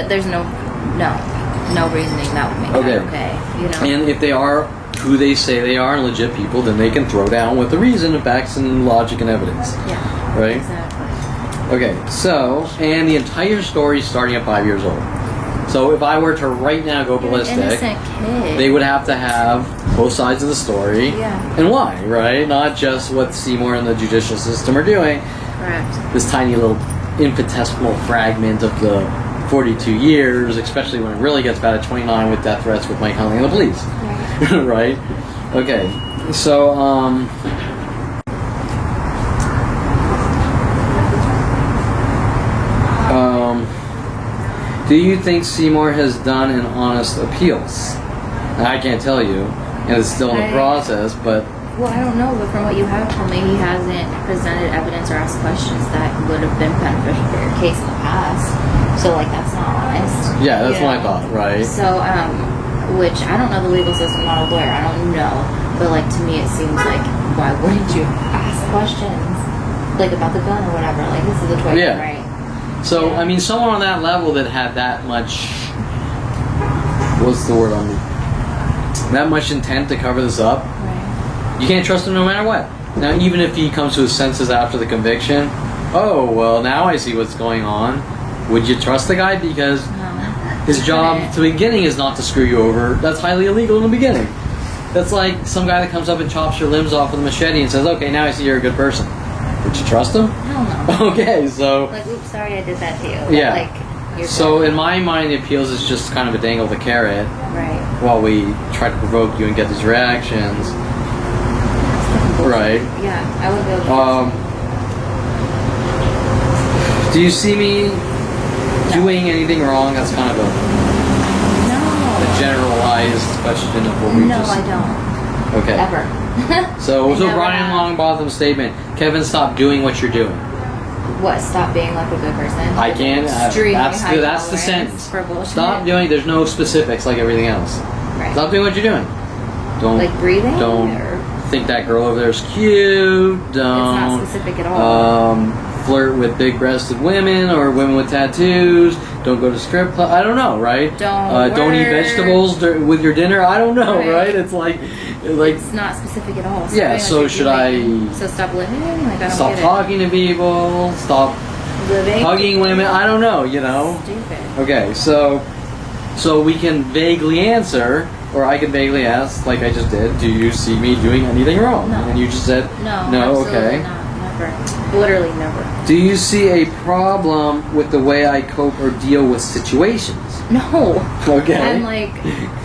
There's no reasoning that would make that okay. You know. And if they are who they say they are and legit people, then they can throw down with the reason and facts and logic and evidence. Yeah. Right? Exactly. Okay, so, and the entire story starting at 5 years old. So if I were to right now go You're an ballistic, innocent kid. they would have to have both sides of the story. Yeah. And why, right? Not just what Seymour and the judicial system are doing. Correct. This tiny little infinitesimal fragment of the 42 years, especially when it really gets bad at 29 with death threats with Mike Huntley and the police. Right. Right? Okay. So, do you think Seymour has done an honest appeals? I can't tell you, and it's still in the process, but... Well, I don't know, but from what you have told me, he hasn't presented evidence or asked questions that would have been beneficial for your case in the past. So, like, that's not honest. Yeah, that's You what I know? thought, right? So, which I don't know the legal system, I'm not a lawyer, I don't know. But, like, to me, it seems like, why wouldn't you ask questions? Like, about the gun or whatever. Like, this is a choice, Yeah. right? So, Yeah. I mean, someone on that level that had that much... What's the word on me? That much intent to cover this up, Right. you can't trust him no matter what. Now, even if he comes to his senses after the conviction, oh, well, now I see what's going on. Would you trust the guy? Because No. his job to the beginning is not to screw you over. That's highly illegal in the beginning. That's like some guy that comes up and chops your limbs off with a machete and says, okay, now I see you're a good person. Would you trust him? Hell no. Okay, so... Like, oops, sorry I did that to you. Yeah. Like, you're So good. in my mind, the appeals is just kind of a dangle the carrot Right. while we try to provoke you and get these reactions. Right. Yeah, I would be able to. Do you see me doing anything wrong? That's kind of a No. generalized question of what we No, just... I don't. Okay. Ever. So I never Brian have. Longbottom's statement, Kevin, stop doing what you're doing. What? Stop being like a good person. I can't. Extremely That's high the tolerance sentence. for bullshit. Stop doing. There's no specifics like everything else. Right. Stop doing what you're doing. Don't Like breathing. Don't Or think that girl over there is cute. it's Don't. not specific at all. flirt with big-breasted women or women with tattoos. Don't go to strip club. I don't know, right? Don't eat vegetables with your dinner. I don't know, right? It's like it's not specific at all. Yeah. So should I? So stop living? Like I don't stop get talking to people. Stop living. Hugging women. I don't know. You know. Stupid. Okay. So we can vaguely answer. Or I can vaguely ask, like I just did, do you see me doing anything wrong? No. And you just said, no, okay. Not, never. Literally never. Do you see a problem with the way I cope or deal with situations? No. Okay. And like,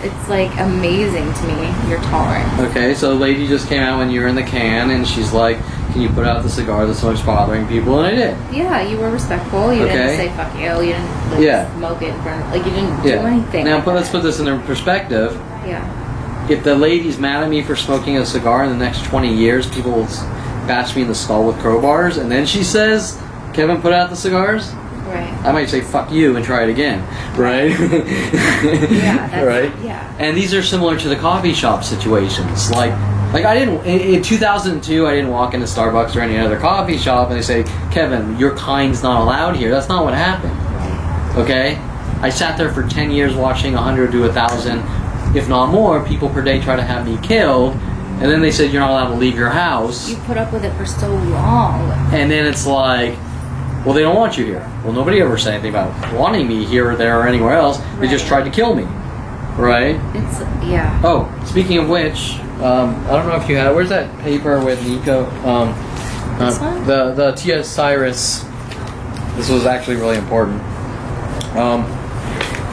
it's like amazing to me, your tolerance. Okay, so the lady just came out when you were in the can, and she's like, can you put out the cigar that's so much bothering people? And I did. Yeah, you were respectful. You didn't say fuck you. You didn't smoke it in front of, like you didn't do anything. Now, like let's put this in perspective. Yeah. If the lady's mad at me for smoking a cigar in the next 20 years, people will bash me in the skull with crowbars, and then she says, Kevin, put out the cigars? Right. I might say, fuck you, and try it again. Right? Yeah. Right? Yeah. And these are similar to the coffee shop situations. Like I didn't, in 2002, I didn't walk into Starbucks or any other coffee shop and they say, Kevin, your kind's not allowed here. That's not what happened. Okay? I sat there for 10 years watching 100 to 1,000, if not more, people per day try to have me killed. And then they said, you're not allowed to leave your house. You put up with it for so long. And then it's like, well, they don't want you here. Well, nobody ever said anything about wanting me here or there or anywhere else. They just tried to kill me. Right? It's, yeah. Oh, speaking of which, I don't know if you had, where's that paper with Nico? This one? The Tia Cyrus, this was actually really important.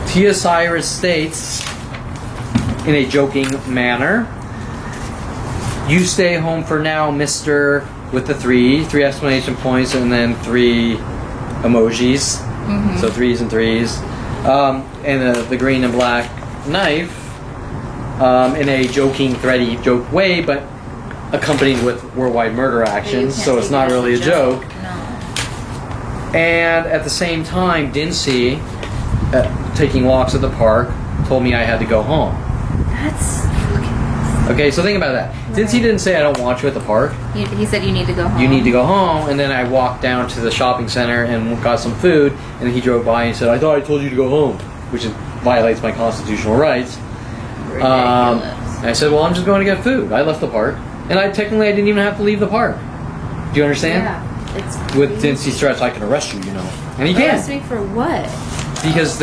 Tia Cyrus states, in a joking manner, you stay home for now, mister, with the three exclamation points and then 3 emojis. Mm-hmm. So 3s and 3s. And the green and black knife, in a joking, thready joke way, but accompanied with worldwide murder actions, so it's not really a joke. No. And at the same time, Dincy, taking walks at the park, told me I had to go home. That's okay, so think about that. Right. Dincy didn't say I don't want you at the park. He said you need to go home. You need to go home, and then I walked down to the shopping center and got some food, and he drove by and said, I thought I told you to go home, which violates my constitutional rights. And I said, well, I'm just going to get food. I left the park, and I didn't even have to leave the park. Do you understand? Yeah, it's with Dincy's threats, I can arrest you, you know. And he can't. Arrest me for what? Because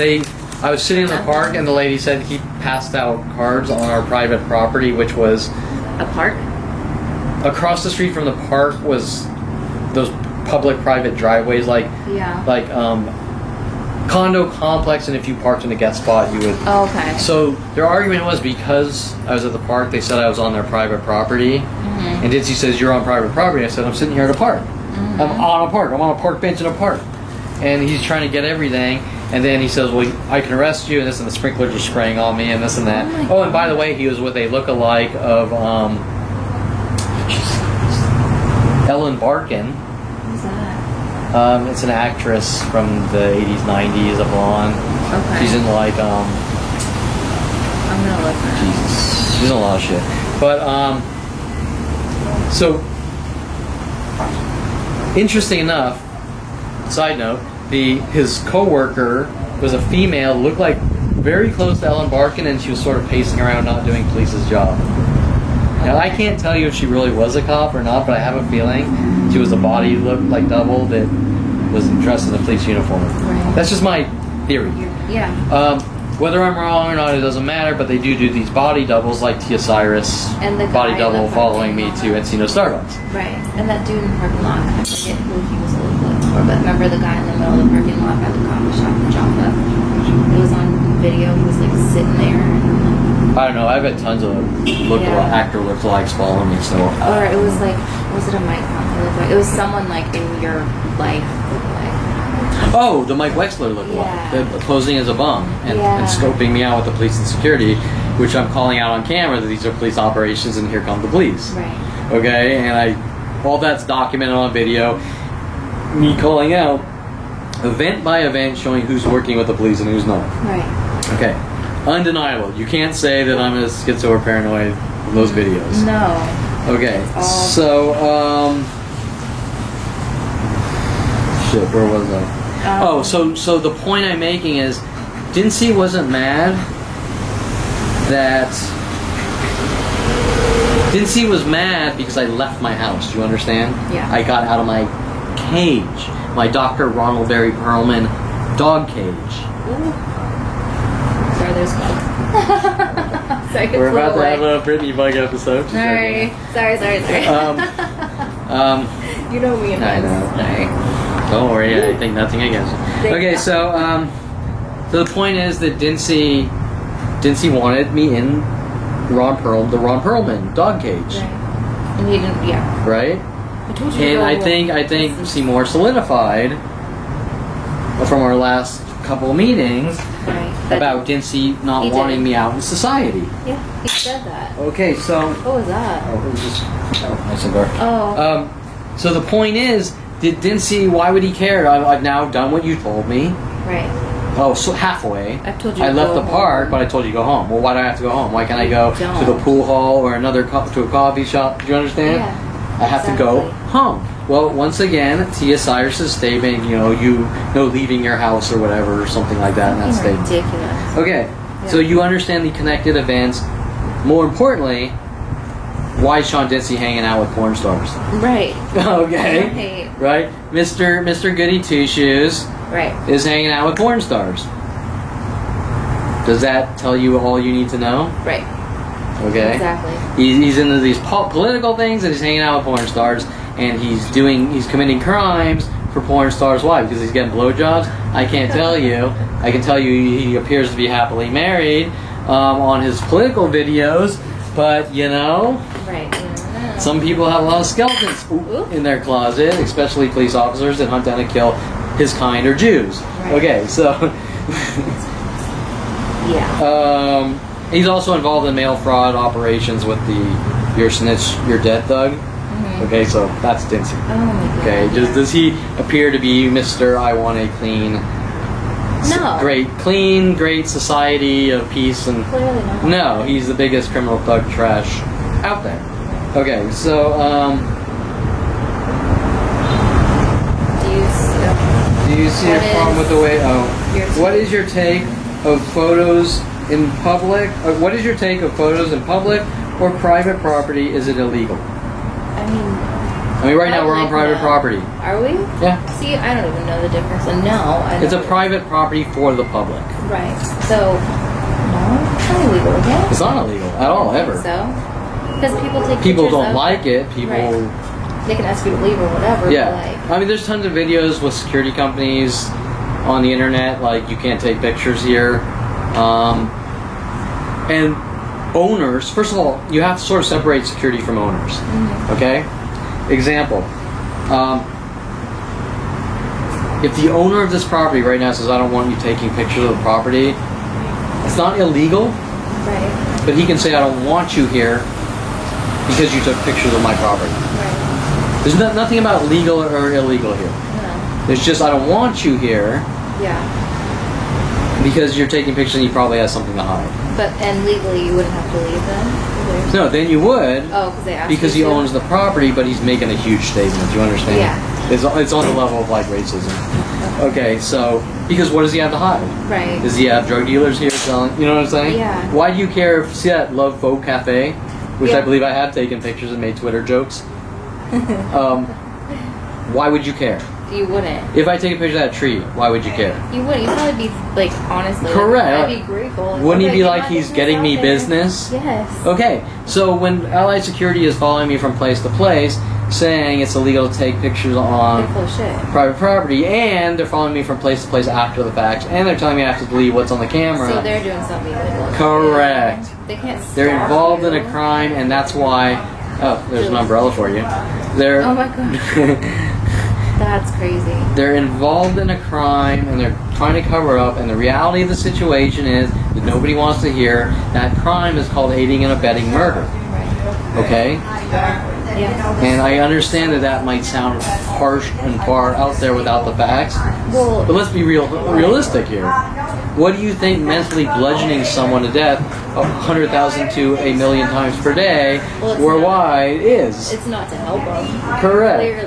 I was sitting in the park, and the lady said he passed out cards on our private property, which was a park. Across the street from the park was those public-private driveways, like condo complex, and if you parked in a guest spot, you would. Oh, okay. So their argument was because I was at the park, they said I was on their private property, and Dincy says you're on private property. I said I'm sitting here at a park. I'm on a park. I'm on a park bench in a park, and he's trying to get everything. And then he says, well, I can arrest you, and this, and the sprinklers are spraying on me, and this and that. Oh, and by the way, he was with a look-alike of Ellen Barkin. Who's that? It's an actress from the 80s, 90s, a blonde. Okay. She's in like, I'm gonna look her. Jesus. She's in a lot of shit. But, so, interesting enough, side note, his co-worker was a female, looked like very close to Ellen Barkin, and she was sort of pacing around not doing police's job. Now, I can't tell you if she really was a cop or not, but I have a feeling she was a body looked like double that was dressed in a police uniform. Right. That's just my theory. Yeah. Whether I'm wrong or not, it doesn't matter, but they do these body doubles like Tia Cyrus, and the body double following me to Encino Starbucks. Right. And that dude in the parking lot, I forget who he was a little bit for, but remember the guy in the middle of the parking lot by the coffee shop in Joppa? It was on video, he was like sitting there. And, I don't know, I've had tons of actor lookalikes following me, so. Or it was like, was it a Mike Conley lookalike? It was someone like in your life lookalike. Oh, the Mike Wexler lookalike, posing as a bum and scoping me out with the police and security, which I'm calling out on camera that these are police operations and here come the police. Right. Okay, and all that's documented on video. Me calling out event by event, showing who's working with the police and who's not. Right. Okay, undeniable. You can't say that I'm as schizo or paranoid in those videos. No. Okay, so Shit, where was I? So the point I'm making is, Dincy wasn't mad that... Dincy was mad because I left my house. Do you understand? Yeah. I got out of my cage. My Dr. Ronald Berry Perlman dog cage. Ooh. Sorry, there's bugs. Sorry, it We're flew about to away. have a Brittany bug episode. Sorry. Sorry. You know me and I bugs. know. Sorry. Don't worry, I think nothing against it. Okay, so the point is that Dincy wanted me in the Ron Perlman dog cage, Right. And he didn't. Yeah. right? I told you. And to I go think Seymour solidified from our last couple of meetings Right. about Dincy not He wanting did. me out in society. Yeah, he said that. Okay, so What was that? it was just my cigar. Oh. So the point is, Dincy, why would he care? I've now done what you told me. Right. Oh, so halfway. I've told you. I to left go the park, home. but I told you to go home. Well, why do I have to go home? Why can't I go to the Don't. pool hall or to a coffee shop? Do you understand? Yeah. I have to go Exactly. home. Well, once again, Tia Cyrus's statement, leaving your house or whatever, or something like that in that Fucking statement. ridiculous. Okay, so Yeah. you understand the connected events. More importantly, why is Sean Dincy hanging out with porn stars? Right. Okay, right? Mr. Goody Two Shoes Right. is hanging out with porn stars. Does that tell you all you need to know? Right. Okay. Exactly. He's into these political things and he's hanging out with porn stars and he's committing crimes for porn stars. Why? Because he's getting blowjobs? I can't tell you. I can tell you he appears to be happily married on his political videos, but Right. Yeah. some people have a lot of skeletons in their closet, especially police officers that hunt down and kill his kind or Jews. Right. Okay, so Yeah. he's also involved in mail fraud operations with the Your Snitch, Your Dead Thug. Mhm. Okay, so that's Dincy. Oh my god. Okay, does he appear to be Mr. I want a clean, No. great society of peace and... Clearly not. No, he's the biggest criminal thug trash out there. Okay, so, do you see a What problem is with the way... What take? is your take of photos in public? What is your take of photos in public or private property? Is it illegal? I I mean, right now we're on like private no. property. Are we? Yeah. See, I don't even know the difference. And no, I It's a don't. private property for the public. Right. So, no, it's not illegal, is it? It's not illegal at all, I don't ever. think so. Because people take People pictures don't of, like it. People... Right. They can ask you to leave or whatever. Yeah. But like, I mean, there's tons of videos with security companies on the internet, like you can't take pictures here. And owners, first of all, you have to sort of separate security from owners. Mhm. Okay? Example. If the owner of this property right now says, I don't want you taking pictures of the property, it's not illegal, right. but he can say, I don't want you here because you took pictures of my property. Right. There's nothing about legal or illegal here. No. It's just, I don't want you here Yeah. because you're taking pictures and you probably have something to hide. And legally, you wouldn't have to leave then? No, then you would, Oh, because they asked because he you to? owns the property, but he's making a huge statement. Do you understand? Yeah. It's on the level of like racism. Okay, so because what does he have to hide? Right. Does he have drug dealers here selling? You know what I'm saying? Yeah. Why do you care if see that Love Folk Cafe, which I Yeah. believe I have taken pictures and made Twitter jokes? Why would you care? You wouldn't. If I take a picture of that tree, why would you care? You wouldn't. You'd probably be, like, honestly. Correct. Like, I'd be grateful. Like, Wouldn't he okay, be get like my he's business getting me out there. business? Yes. Okay, so when Allied Security is following me from place to place, saying it's illegal to take pictures on They're full of shit. private property, and they're following me from place to place after the fact, and they're telling me I have to delete what's on the camera. So they're doing something illegal. Correct. They can't They're stop involved in you. a crime, and that's why. Oh, there's an umbrella for you. They're. Oh my god. That's crazy. They're involved in a crime, and they're trying to cover up. And the reality of the situation is that nobody wants to hear that crime is called aiding and abetting murder. Right. Okay. Yeah. And I understand that might sound harsh and far out there without the facts. Well, But let's be realistic here. What do you think mentally bludgeoning someone to death 100,000 to 1,000,000 times per day Well, it's worldwide is? it's not to help them. Correct. Clearly.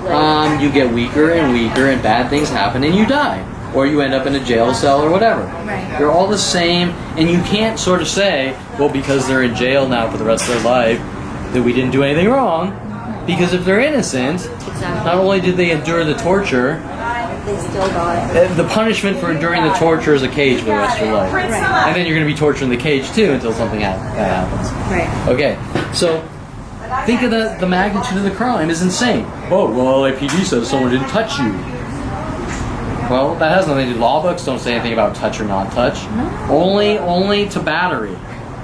Like, You get weaker and weaker, and bad things happen, and you die, or you end up in a jail cell or whatever. Right. They're all the same, and you can't sort of say, well, because they're in jail now for the rest of their life, that we didn't do anything wrong. Because if they're innocent, not only did they endure the torture, they still got it. the punishment for enduring the torture is a cage for the rest of your life. Right. And then you're going to be tortured in the cage too until something bad happens. Right. Okay, so think of the magnitude of the crime is insane. Oh, well, LAPD says someone didn't touch you. Well, that has nothing to do. Law books don't say anything about touch or not touch. No. Only to battery.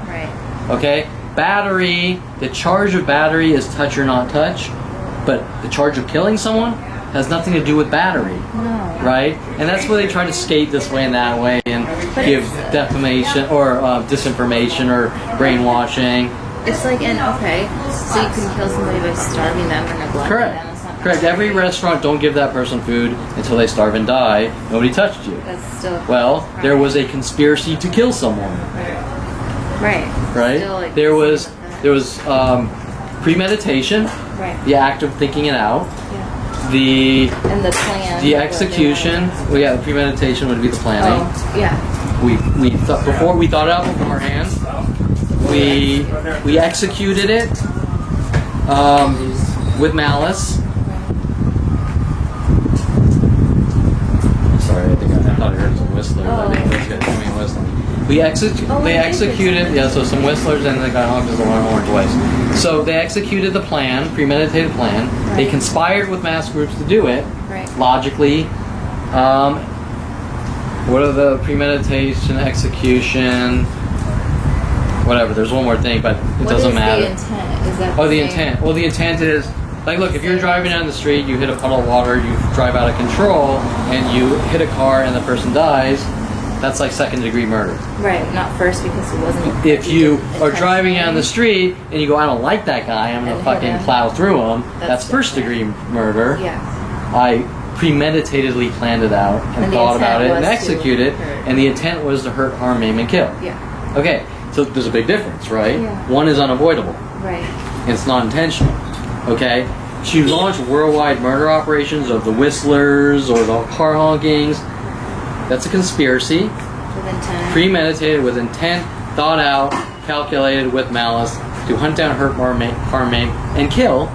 Right. Okay? Battery, the charge of battery is touch or not touch, but the charge of killing someone has nothing to do with battery. No. Right? And that's where they try to skate this way and that way and give defamation or disinformation or brainwashing. It's like, okay, so you can kill somebody by starving them or neglecting them. Correct. That's not Correct. Every restaurant, don't give that person food until they starve and die. Nobody touched you. That's still. Well, there was a conspiracy to kill someone. Right. Right? Still, like, There was premeditation, Right. the act of thinking it out, Yeah. the And the plan. the of what they execution. wanted. Well, yeah, the premeditation would be the planning. Oh, yeah. We thought before we thought it out beforehand. We executed it with malice. Sorry, I thought I heard some whistlers. I think those guys coming and whistling. They executed, yeah, so some whistlers and they got honked as alarm horn twice. So they executed the plan, premeditated plan. They Right. conspired with mass groups to do it. Right. Logically. What are the premeditation, execution, whatever, there's one more thing, but it doesn't matter. What is the intent? Is that Oh, the same? intent. Well, the intent is, like, look, if you're driving down the street, you hit a puddle of water, you drive out of control, and you hit a car and the person dies, that's like second-degree murder. Right, not first because he wasn't. If you are intentionally- driving down the street and you go, I don't like that guy, I'm gonna And hit fucking him. plow through him, that's That's first-degree murder. Yeah. I premeditatedly planned it out and And the thought about it intent and was to executed it, hurt. and the intent was to hurt, harm, maim, and kill. Yeah. Okay, so there's a big difference, right? Yeah. One is unavoidable. Right. It's not intentional. Okay? She launched worldwide murder operations of the whistlers or the car honkings. That's a conspiracy, With intent. premeditated with intent, thought out, calculated with malice to hunt down, hurt, harm, maim, and kill.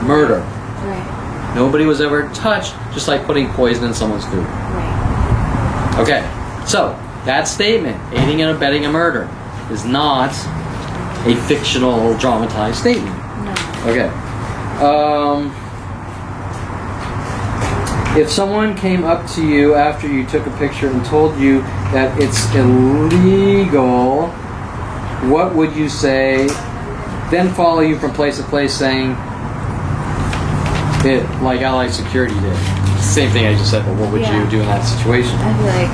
Murder. Right. Nobody was ever touched, just like putting poison in someone's food. Right. Okay, so that statement, aiding and abetting a murder, is not a fictional, dramatized statement. No. Okay. If someone came up to you after you took a picture and told you that it's illegal, what would you say? Then follow you from place to place saying it, like Allied Security did. Same thing I just said, but what would Yeah. you do in that situation? I'd be like,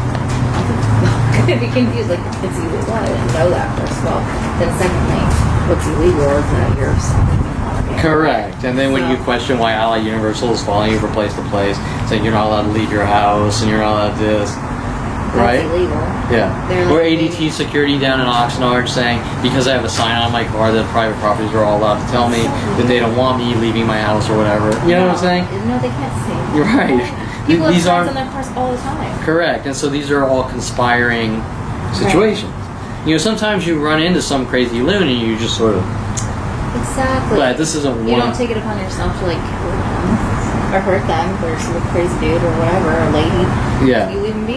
I'd be confused. Like, it's illegal. I didn't know that, first of all. Then, secondly, what's illegal is that you're stopping me. Correct. And then when you question why Allied Universal is following you from place to place, saying you're not allowed to leave your house and you're not allowed to this, right? That's illegal. Yeah. They're Or like- ADT security down in Oxnard saying because I have a sign on my car that private properties are all allowed to tell me that they don't want me leaving my house or whatever. You know what I'm saying? No, they can't say. You're right. People have These signs aren't on their cars all the time. correct, and so these are all conspiring situations. You know, sometimes you run into some crazy loon and you just sort of. Exactly. But this isn't You one. don't take it upon yourself to like kill them or hurt them if there's some crazy dude or whatever or lady. Yeah. You leave them be.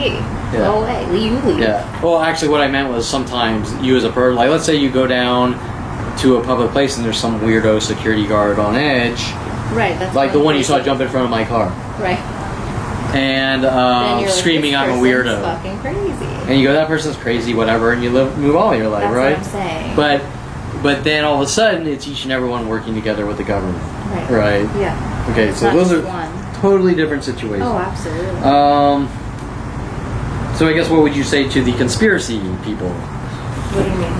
Yeah. Go away. You leave. Yeah. Well, actually, what I meant was sometimes you as a person, like let's say you go down to a public place and there's some weirdo security guard on edge, Right. That's like the one one you saw crazy. jump in front of my car, Right. and Then you're like, screaming, this "I'm a person's weirdo," Fucking crazy. and you go, "That person's crazy," whatever, and you move on with your life, That's right? what I'm saying. But then all of a sudden, it's each and everyone working together with the government, Right. right? Yeah. Okay, It's so not those just are one. totally different situations. Oh, absolutely. So I guess what would you say to the conspiracy people? What do you mean?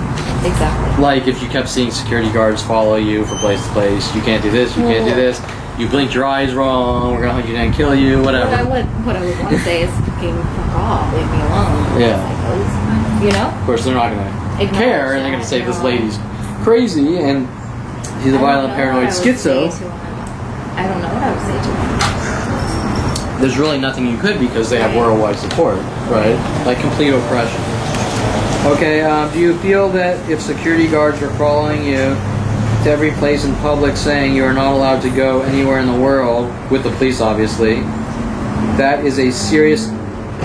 Exactly. Like if you kept seeing security guards follow you from place to place, you can't do this, you can't do this. You blinked your eyes wrong, we're gonna hunt you down and kill you, whatever. What I would want to say is fucking fuck off, leave me alone. Yeah. Psychos. You know? Of course, they're not gonna Acknowledge care, and they're gonna that, say this no. lady's crazy and she's a violent, paranoid schizo. I don't know what I would say to him. There's really nothing you could because they have worldwide support, right? Like complete oppression. Okay, do you feel that if security guards were following you to every place in public saying you are not allowed to go anywhere in the world, with the police obviously, that is a serious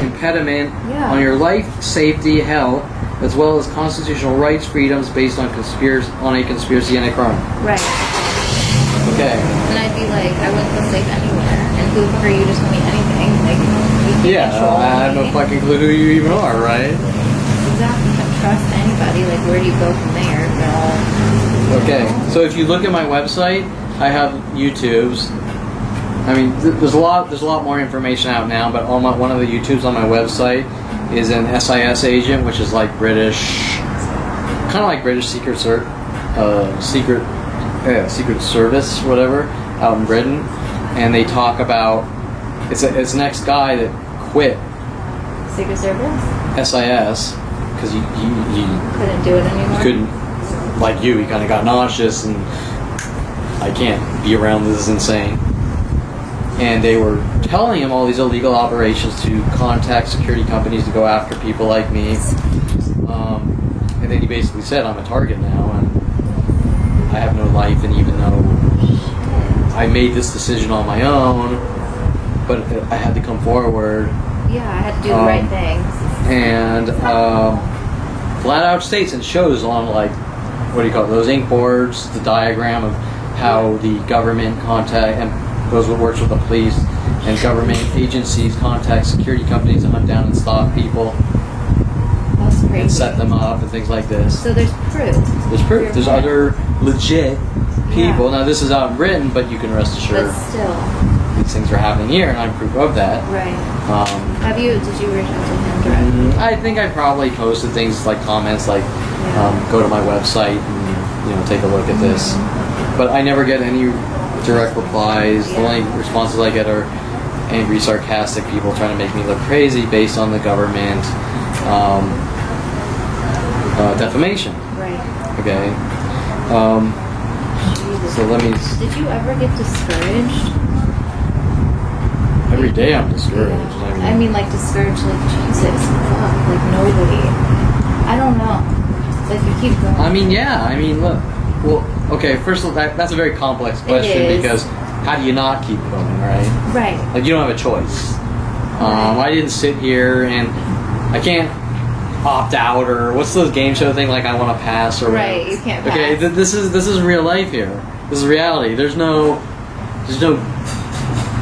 impediment on your life, safety, health, as well as constitutional rights, freedoms based on a conspiracy and a crime? Right. Okay. And I'd be like, I wouldn't feel safe anywhere. And who the fuck are you to tell me anything? Like, you can't control I have no me. fucking clue who you even are, right? Exactly. You can't trust anybody. Like, where do you go from there? Okay, so if you look at my website, I have YouTubes. I mean, there's a lot more information out now, but one of the YouTubes on my website is an SIS agent, which is like British, kind of like British Secret Service, whatever, out in Britain, and they talk about it's an ex-guy that quit Secret Service? SIS because he Couldn't do it anymore? couldn't. Like you, he kind of got nauseous and I can't be around this, is insane. And they were telling him all these illegal operations to contact security companies to go after people like me. And then he basically said, I'm a target now and I have no life, and even though I made this decision on my own, but I had to come forward. Yeah, I had to do the right things. And flat out states and shows on like, what do you call it, those ink boards, the diagram of how the government contact and goes what works with the police and government agencies contact security companies to hunt down and stop people. That's crazy. And set them up and things like this. So there's proof. There's proof. There's other legit people. Yeah. Now this is out in Britain, but you can rest assured But still. these things are happening here, and I'm proof of that. Right. Did you reach out to him directly? I think I probably posted things like comments like, go to my website and take a look at this. But I never get any direct replies. The only responses I get are angry, sarcastic people trying to make me look crazy based on the government defamation. Right. Okay. Jesus. So let me. Did you ever get discouraged? Every day I'm discouraged. Yeah. I mean, like discouraged, like Jesus, fuck, like nobody. I don't know. Like you keep going. I mean, yeah. I mean, look. Well, okay. First of all, that's a very complex question because how do you not keep going, right? Right. Like you don't have a choice. I didn't sit here and I can't opt out or what's the game show thing like I want to pass or whatever. Right. You can't pass. Okay. This is real life here. This is reality. There's no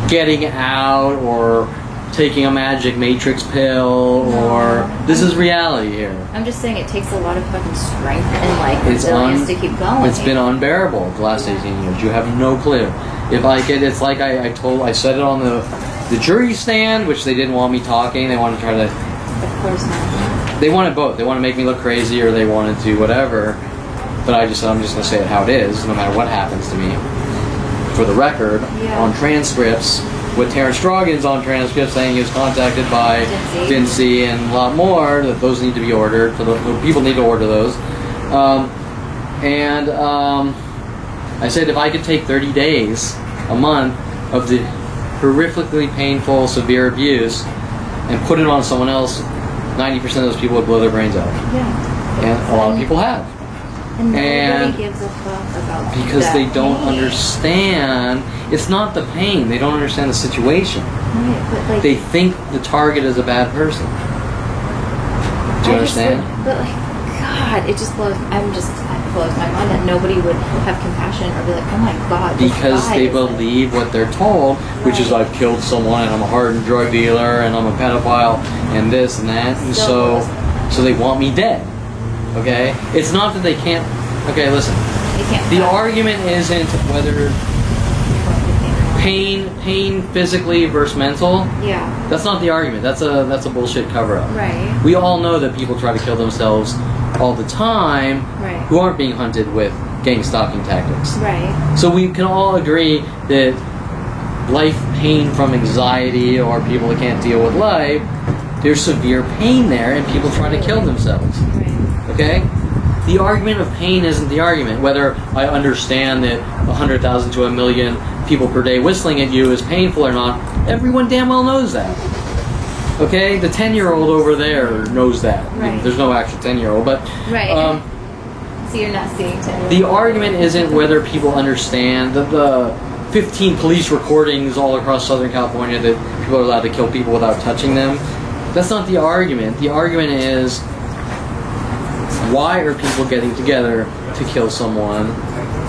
getting out or taking a magic matrix pill or this is reality here. I'm just saying it takes a lot of fucking strength and like resilience to keep going. It's been unbearable the last 18 years. You have no clue. If I get, it's like I said it on the jury stand, which they didn't want me talking. They wanted to try to. Of course not. They wanted both. They wanted to make me look crazy or they wanted to whatever. But I just said I'm just going to say it how it is, no matter what happens to me. For the record, on transcripts. With Terrence Strogan's on transcript saying he was contacted by Vinci and a lot more, that those need to be ordered. People need to order those. I said if I could take 30 days, a month, of the horrifically painful, severe abuse and put it on someone else, 90% of those people would blow their brains out. Yeah. And a lot of people have. And nobody gives a fuck about because they don't pain. understand. It's not the pain. They don't understand the situation. Right, but like, they think the target is a bad person. Do you understand? But like, God, it just blows. It blows my mind that nobody would have compassion or be like, oh my God. this Because guy they is believe what they're told, which is I've killed someone and I'm a hardened drug dealer and I'm a pedophile and this and that, and so they want me dead. Okay? It's not that they can't. Okay, listen. The argument isn't whether pain physically versus mental. Yeah. That's not the argument. That's a bullshit cover up. Right. We all know that people try to kill themselves all the time Right. who aren't being hunted with gang stalking tactics. Right. So we can all agree that life pain from anxiety or people that can't deal with life, there's severe pain there and people try to kill themselves. Right. Okay? The argument of pain isn't the argument. Whether I understand that 100,000 to 1 million people per day whistling at you is painful or not, everyone damn well knows that. Okay? The 10-year-old over there knows that. Right. There's no actual 10-year-old, but... Right. So you're not seeing 10. The argument isn't whether people understand the 15 police recordings all across Southern California that people are allowed to kill people without touching them. That's not the argument. The argument is, why are people getting together to kill someone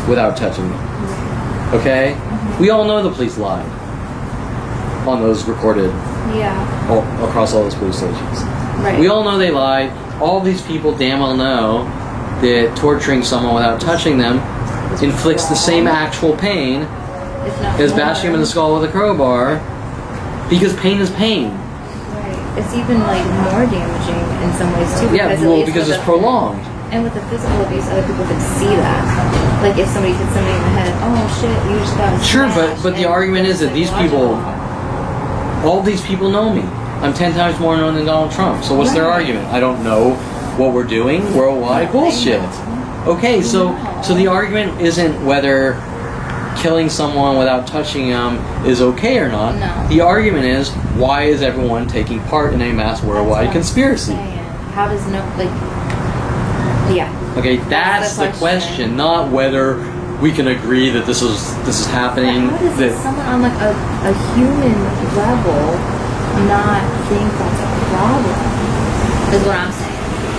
without touching them? Okay? We all know the police lied on those recorded across all those police stations. Right. We all know they lied. All these people damn well know that torturing someone without touching them inflicts the same actual pain If not as more. bashing them in the skull with a crowbar, because pain is pain. Right. It's even like more damaging in some ways too. Yeah, at well, least because with it's prolonged. And with the physical abuse, other people can see that. Like if somebody hits somebody in the head, oh shit, you just got Sure, smashed. but the And argument is that these people, psychological. all these people know me. I'm 10 times more known than Donald Trump. So what's their Right. argument? I don't know what we're doing worldwide. Bullshit. Okay, so the argument isn't whether killing someone without touching them is okay or not. No. The argument is, why is everyone taking part in a mass worldwide conspiracy? How does no yeah. Okay, that's the question, not whether we can agree that this is happening. But how does someone on like a human level not think that's a problem? Is what I'm saying.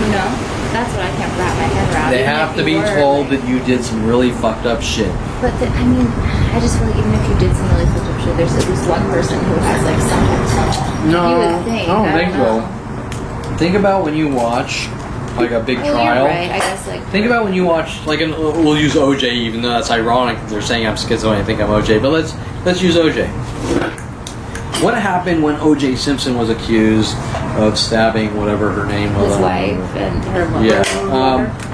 You know, that's what I can't wrap my head around. They Even have if to you be were, told like- that you did some really fucked up shit. But I mean, I just feel like even if you did some really fucked up shit, there's at least one person who has like some kind of something. No, You would think. I don't think know. so. Think about when you watch like a big Well, trial. you're right. I guess like. Think about when you watch like we'll use OJ, even though that's ironic that they're saying I'm schizoid. I think I'm OJ, but let's use OJ. What happened when OJ Simpson was accused of stabbing whatever her name was? His wife and her mother. Yeah.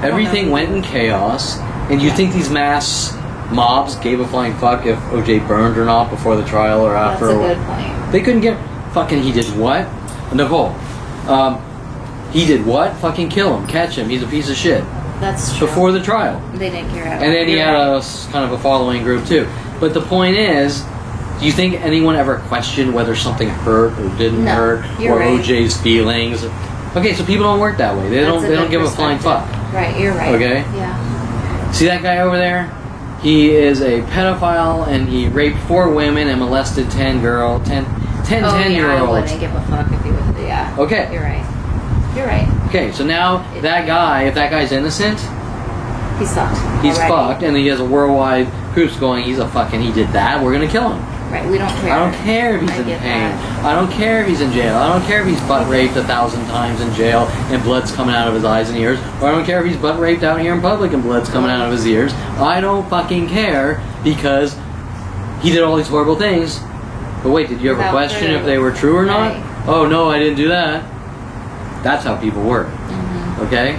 Everything went in chaos, and you think these mass mobs gave a flying fuck if OJ burned or not before the trial or That's after? a good point. They couldn't get fucking. He did what? Nicole. He did what? Fucking kill him, catch him. He's a piece of shit. That's true. Before the trial, They didn't care at all. and then he You're had right. kind of a following group too. But the point is, do you think anyone ever questioned whether something hurt or didn't No, hurt, you're or right. OJ's feelings? Okay, so people don't work that way. They That's don't. a They don't good give a flying fuck. perspective. Right, you're right. Okay. Yeah. See that guy over there? He is a pedophile, and he raped 4 women and molested 10 year Oh, yeah, I 10-year-olds. wouldn't give a fuck if he was. Yeah. Okay. You're right. You're right. Okay, so now that guy, if that guy's innocent, He's fucked. he's already. fucked, and he has a worldwide groups going, he did that, we're gonna kill him. Right, we don't care. I don't care if he's I in get pain. that. I don't care if he's in jail. I don't care if he's butt raped 1,000 times in jail and blood's coming out of his eyes and ears. Or I don't care if he's butt raped out here in public and blood's coming out of his ears. I don't fucking care because he did all these horrible things. But wait, did you ever Without question proof. if they were true or not? Right. Oh no, I didn't do that. That's how people work. Mm-hmm. Okay?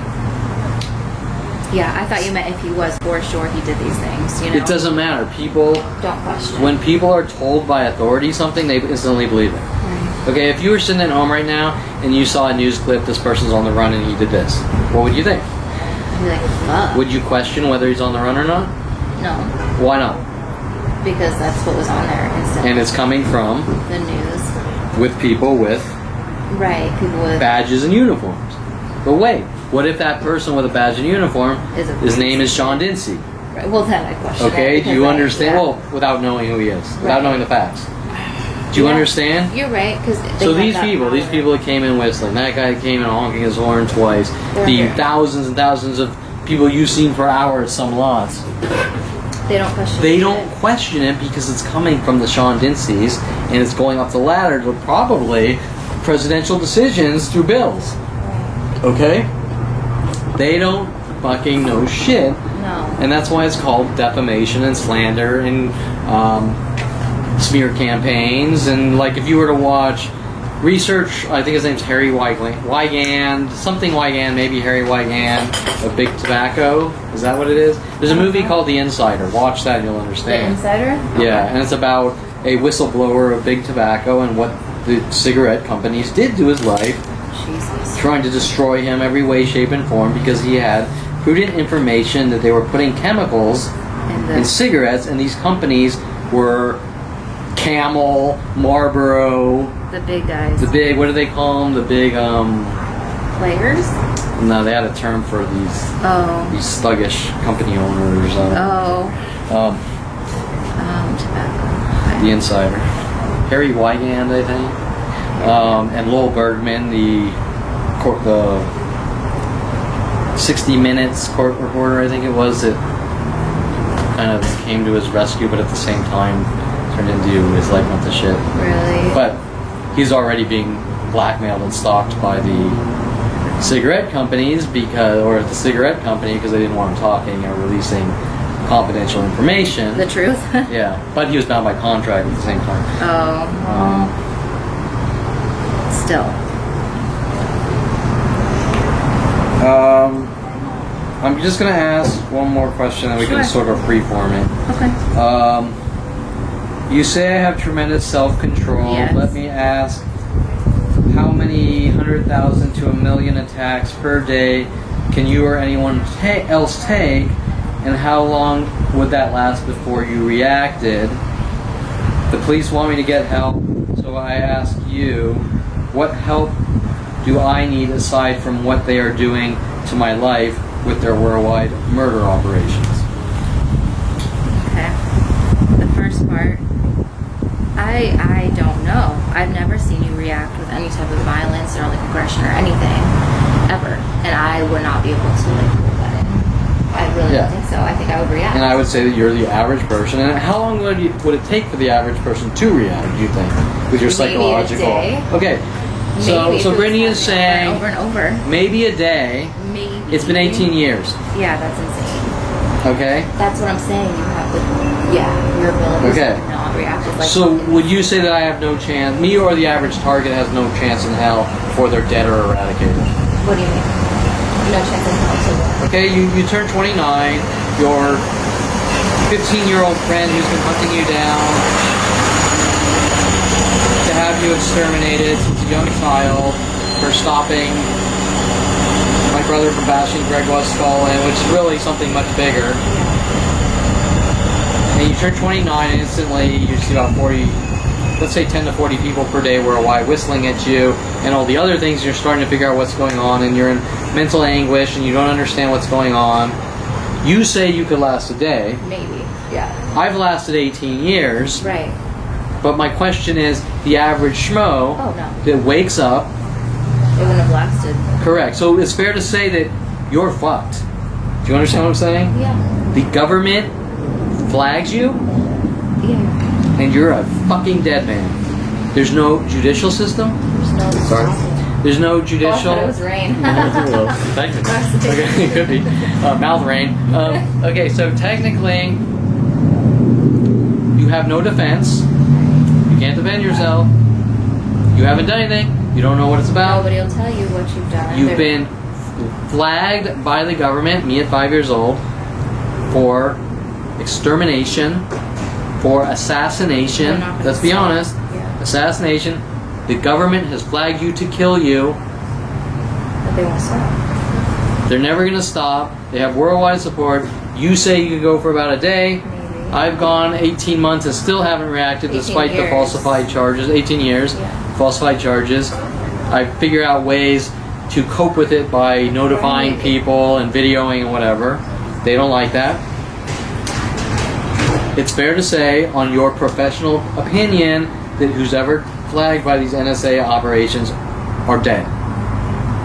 Yeah, I thought you meant if he was for sure he did these things, you know? It doesn't matter. People, Don't question. when people are told by authority something, they instantly believe it. Right. Okay, if you were sitting at home right now and you saw a news clip, this person's on the run and he did this, what would you think? I'd be like, fuck. Would you question whether he's on the run or not? No, Why not? because that's what was on there instantly. And it's coming from The news. with people with Right, people with... badges and uniforms. But wait, what if that person with a badge and uniform, Is a his name is Sean Dinsey? Right, well, then I question Okay, it do you because understand? yeah. Well, without knowing who he is, without Right. knowing the facts. Do you Yeah. understand? You're right, because So these people that came in whistling, that guy came in honking his horn twice, They're the here. thousands and thousands of people you've seen for hours, some lots, They don't question they it. don't question it because it's coming from the Sean Dinseys and it's going up the ladder to probably presidential decisions through bills. Okay? They don't fucking know shit. No. And that's why it's called defamation and slander and smear campaigns. And like if you were to watch research. I think his name's Harry Wigand, something Wigand, maybe Harry Wigand of Big Tobacco. Is that what it is? There's a movie called The Insider. Watch that and you'll The understand. Insider? Yeah, and it's about a whistleblower of Big Tobacco and what the cigarette companies did to his life, Jesus. trying to destroy him every way, shape, and form because he had prudent information that they were putting chemicals in cigarettes, and these companies were Camel, Marlboro, The big guys. the big, what do they call them? The big, Players? no, they had a term for these thuggish company owners. Tobacco. The Insider. Harry Wigand, I think. And Lowell Bergman, the 60 Minutes court reporter, I think it was, that kind of came to his rescue, but at the same time turned into his life went to shit. Really? But he's already being blackmailed and stalked by the cigarette companies or the cigarette company because they didn't want him talking or releasing confidential information. The truth? Yeah, but he was bound by contract at the same time. Still. I'm just going to ask one more question and we can sort of freeform it. Okay. You say I have tremendous self-control. Yes. Let me ask, how many 100,000 to 1,000,000 attacks per day can you or anyone else take, and how long would that last before you reacted? The police want me to get help, so I ask you, what help do I need aside from what they are doing to my life with their worldwide murder operations? Okay. The first part, I don't know. I've never seen you react with any type of violence or like aggression or anything, ever. And I would not be able to like hold that in. I really don't think so. I think I would react. And I would say that you're the average person. And how long would it take for the average person to react, do you think? With your psychological... Maybe a day. Okay. So Brittany is saying... Over and over. Maybe a day. Maybe. It's been 18 years. Yeah, that's insane. Okay? That's what I'm saying. You have your ability to not react with like... So would you say that I have no chance, me or the average target has no chance in hell before they're dead or eradicated? What do you mean? No chance in hell to what? Okay, you turn 29, your 15-year-old friend who's been hunting you down to have you exterminated since a young child for stopping my brother from bashing Greg West's skull in, which is really something much bigger. And you turn 29 and instantly you see about 40, let's say 10 to 40 people per day worldwide whistling at you and all the other things. You're starting to figure out what's going on and you're in mental anguish and you don't understand what's going on. You say you could last a day. Maybe, yeah. I've lasted 18 years. Right. But my question is, the average schmo that wakes up... It wouldn't have lasted. Correct. So it's fair to say that you're fucked. Do you understand what I'm saying? Yeah. The government flags you, and you're a fucking dead man. There's no judicial system. There's no... Sorry. There's no judicial... Oh, I thought it was rain. Okay, it could be. Mouth rain. Okay, so technically, you have no defense. You can't defend yourself. You haven't done anything. You don't know what it's about. Nobody will tell you what you've done. You've been flagged by the government, me at 5 years old, for extermination, for assassination. Let's be honest. Yeah. Assassination. The government has flagged you to kill you. But they won't stop. They're never going to stop. They have worldwide support. You say you can go for about a day. Maybe. I've gone 18 months and still haven't reacted despite the falsified charges. 18 years. Yeah. Falsified charges. I figure out ways to cope with it by notifying people and videoing and whatever. They don't like that. It's fair to say, on your professional opinion, that who's ever flagged by these NSA operations are dead.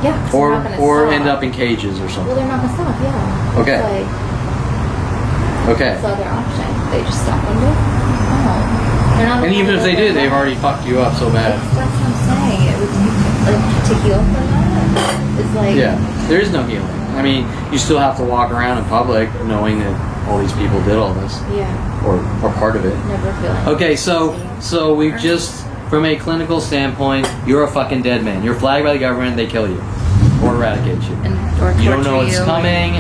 Yeah. Or end up in cages or something. Well, they're not gonna stop. Yeah. Okay. That's the other option. They just stop and go. They're not. And even if they did, they've already fucked you up so bad. That's what I'm saying. It would to heal from that. It's like there is no healing. I mean, you still have to walk around in public knowing that all these people did all this. Yeah. Or part of it. Never feeling. Okay, so we've just from a clinical standpoint, you're a fucking dead man. You're flagged by the government, they kill you. Or eradicate you. Or You don't know torture what's you, coming.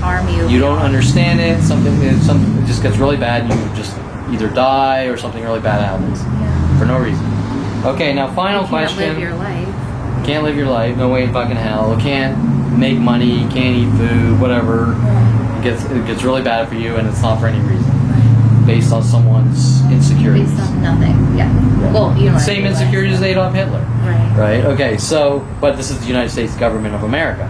harm you. You don't understand it. Something it just gets really bad and you just either die or something really bad happens. Yeah. For no reason. Okay, now final You can't question. live your life. Can't live your life, no way in fucking hell. Can't make money, can't eat food, whatever. It gets really bad for you and it's not for any reason. Based on someone's insecurities. Based on nothing. Yeah. Well, you know. Same insecurities as Adolf Hitler. Right. Right? Okay, so, but this is the United States government of America.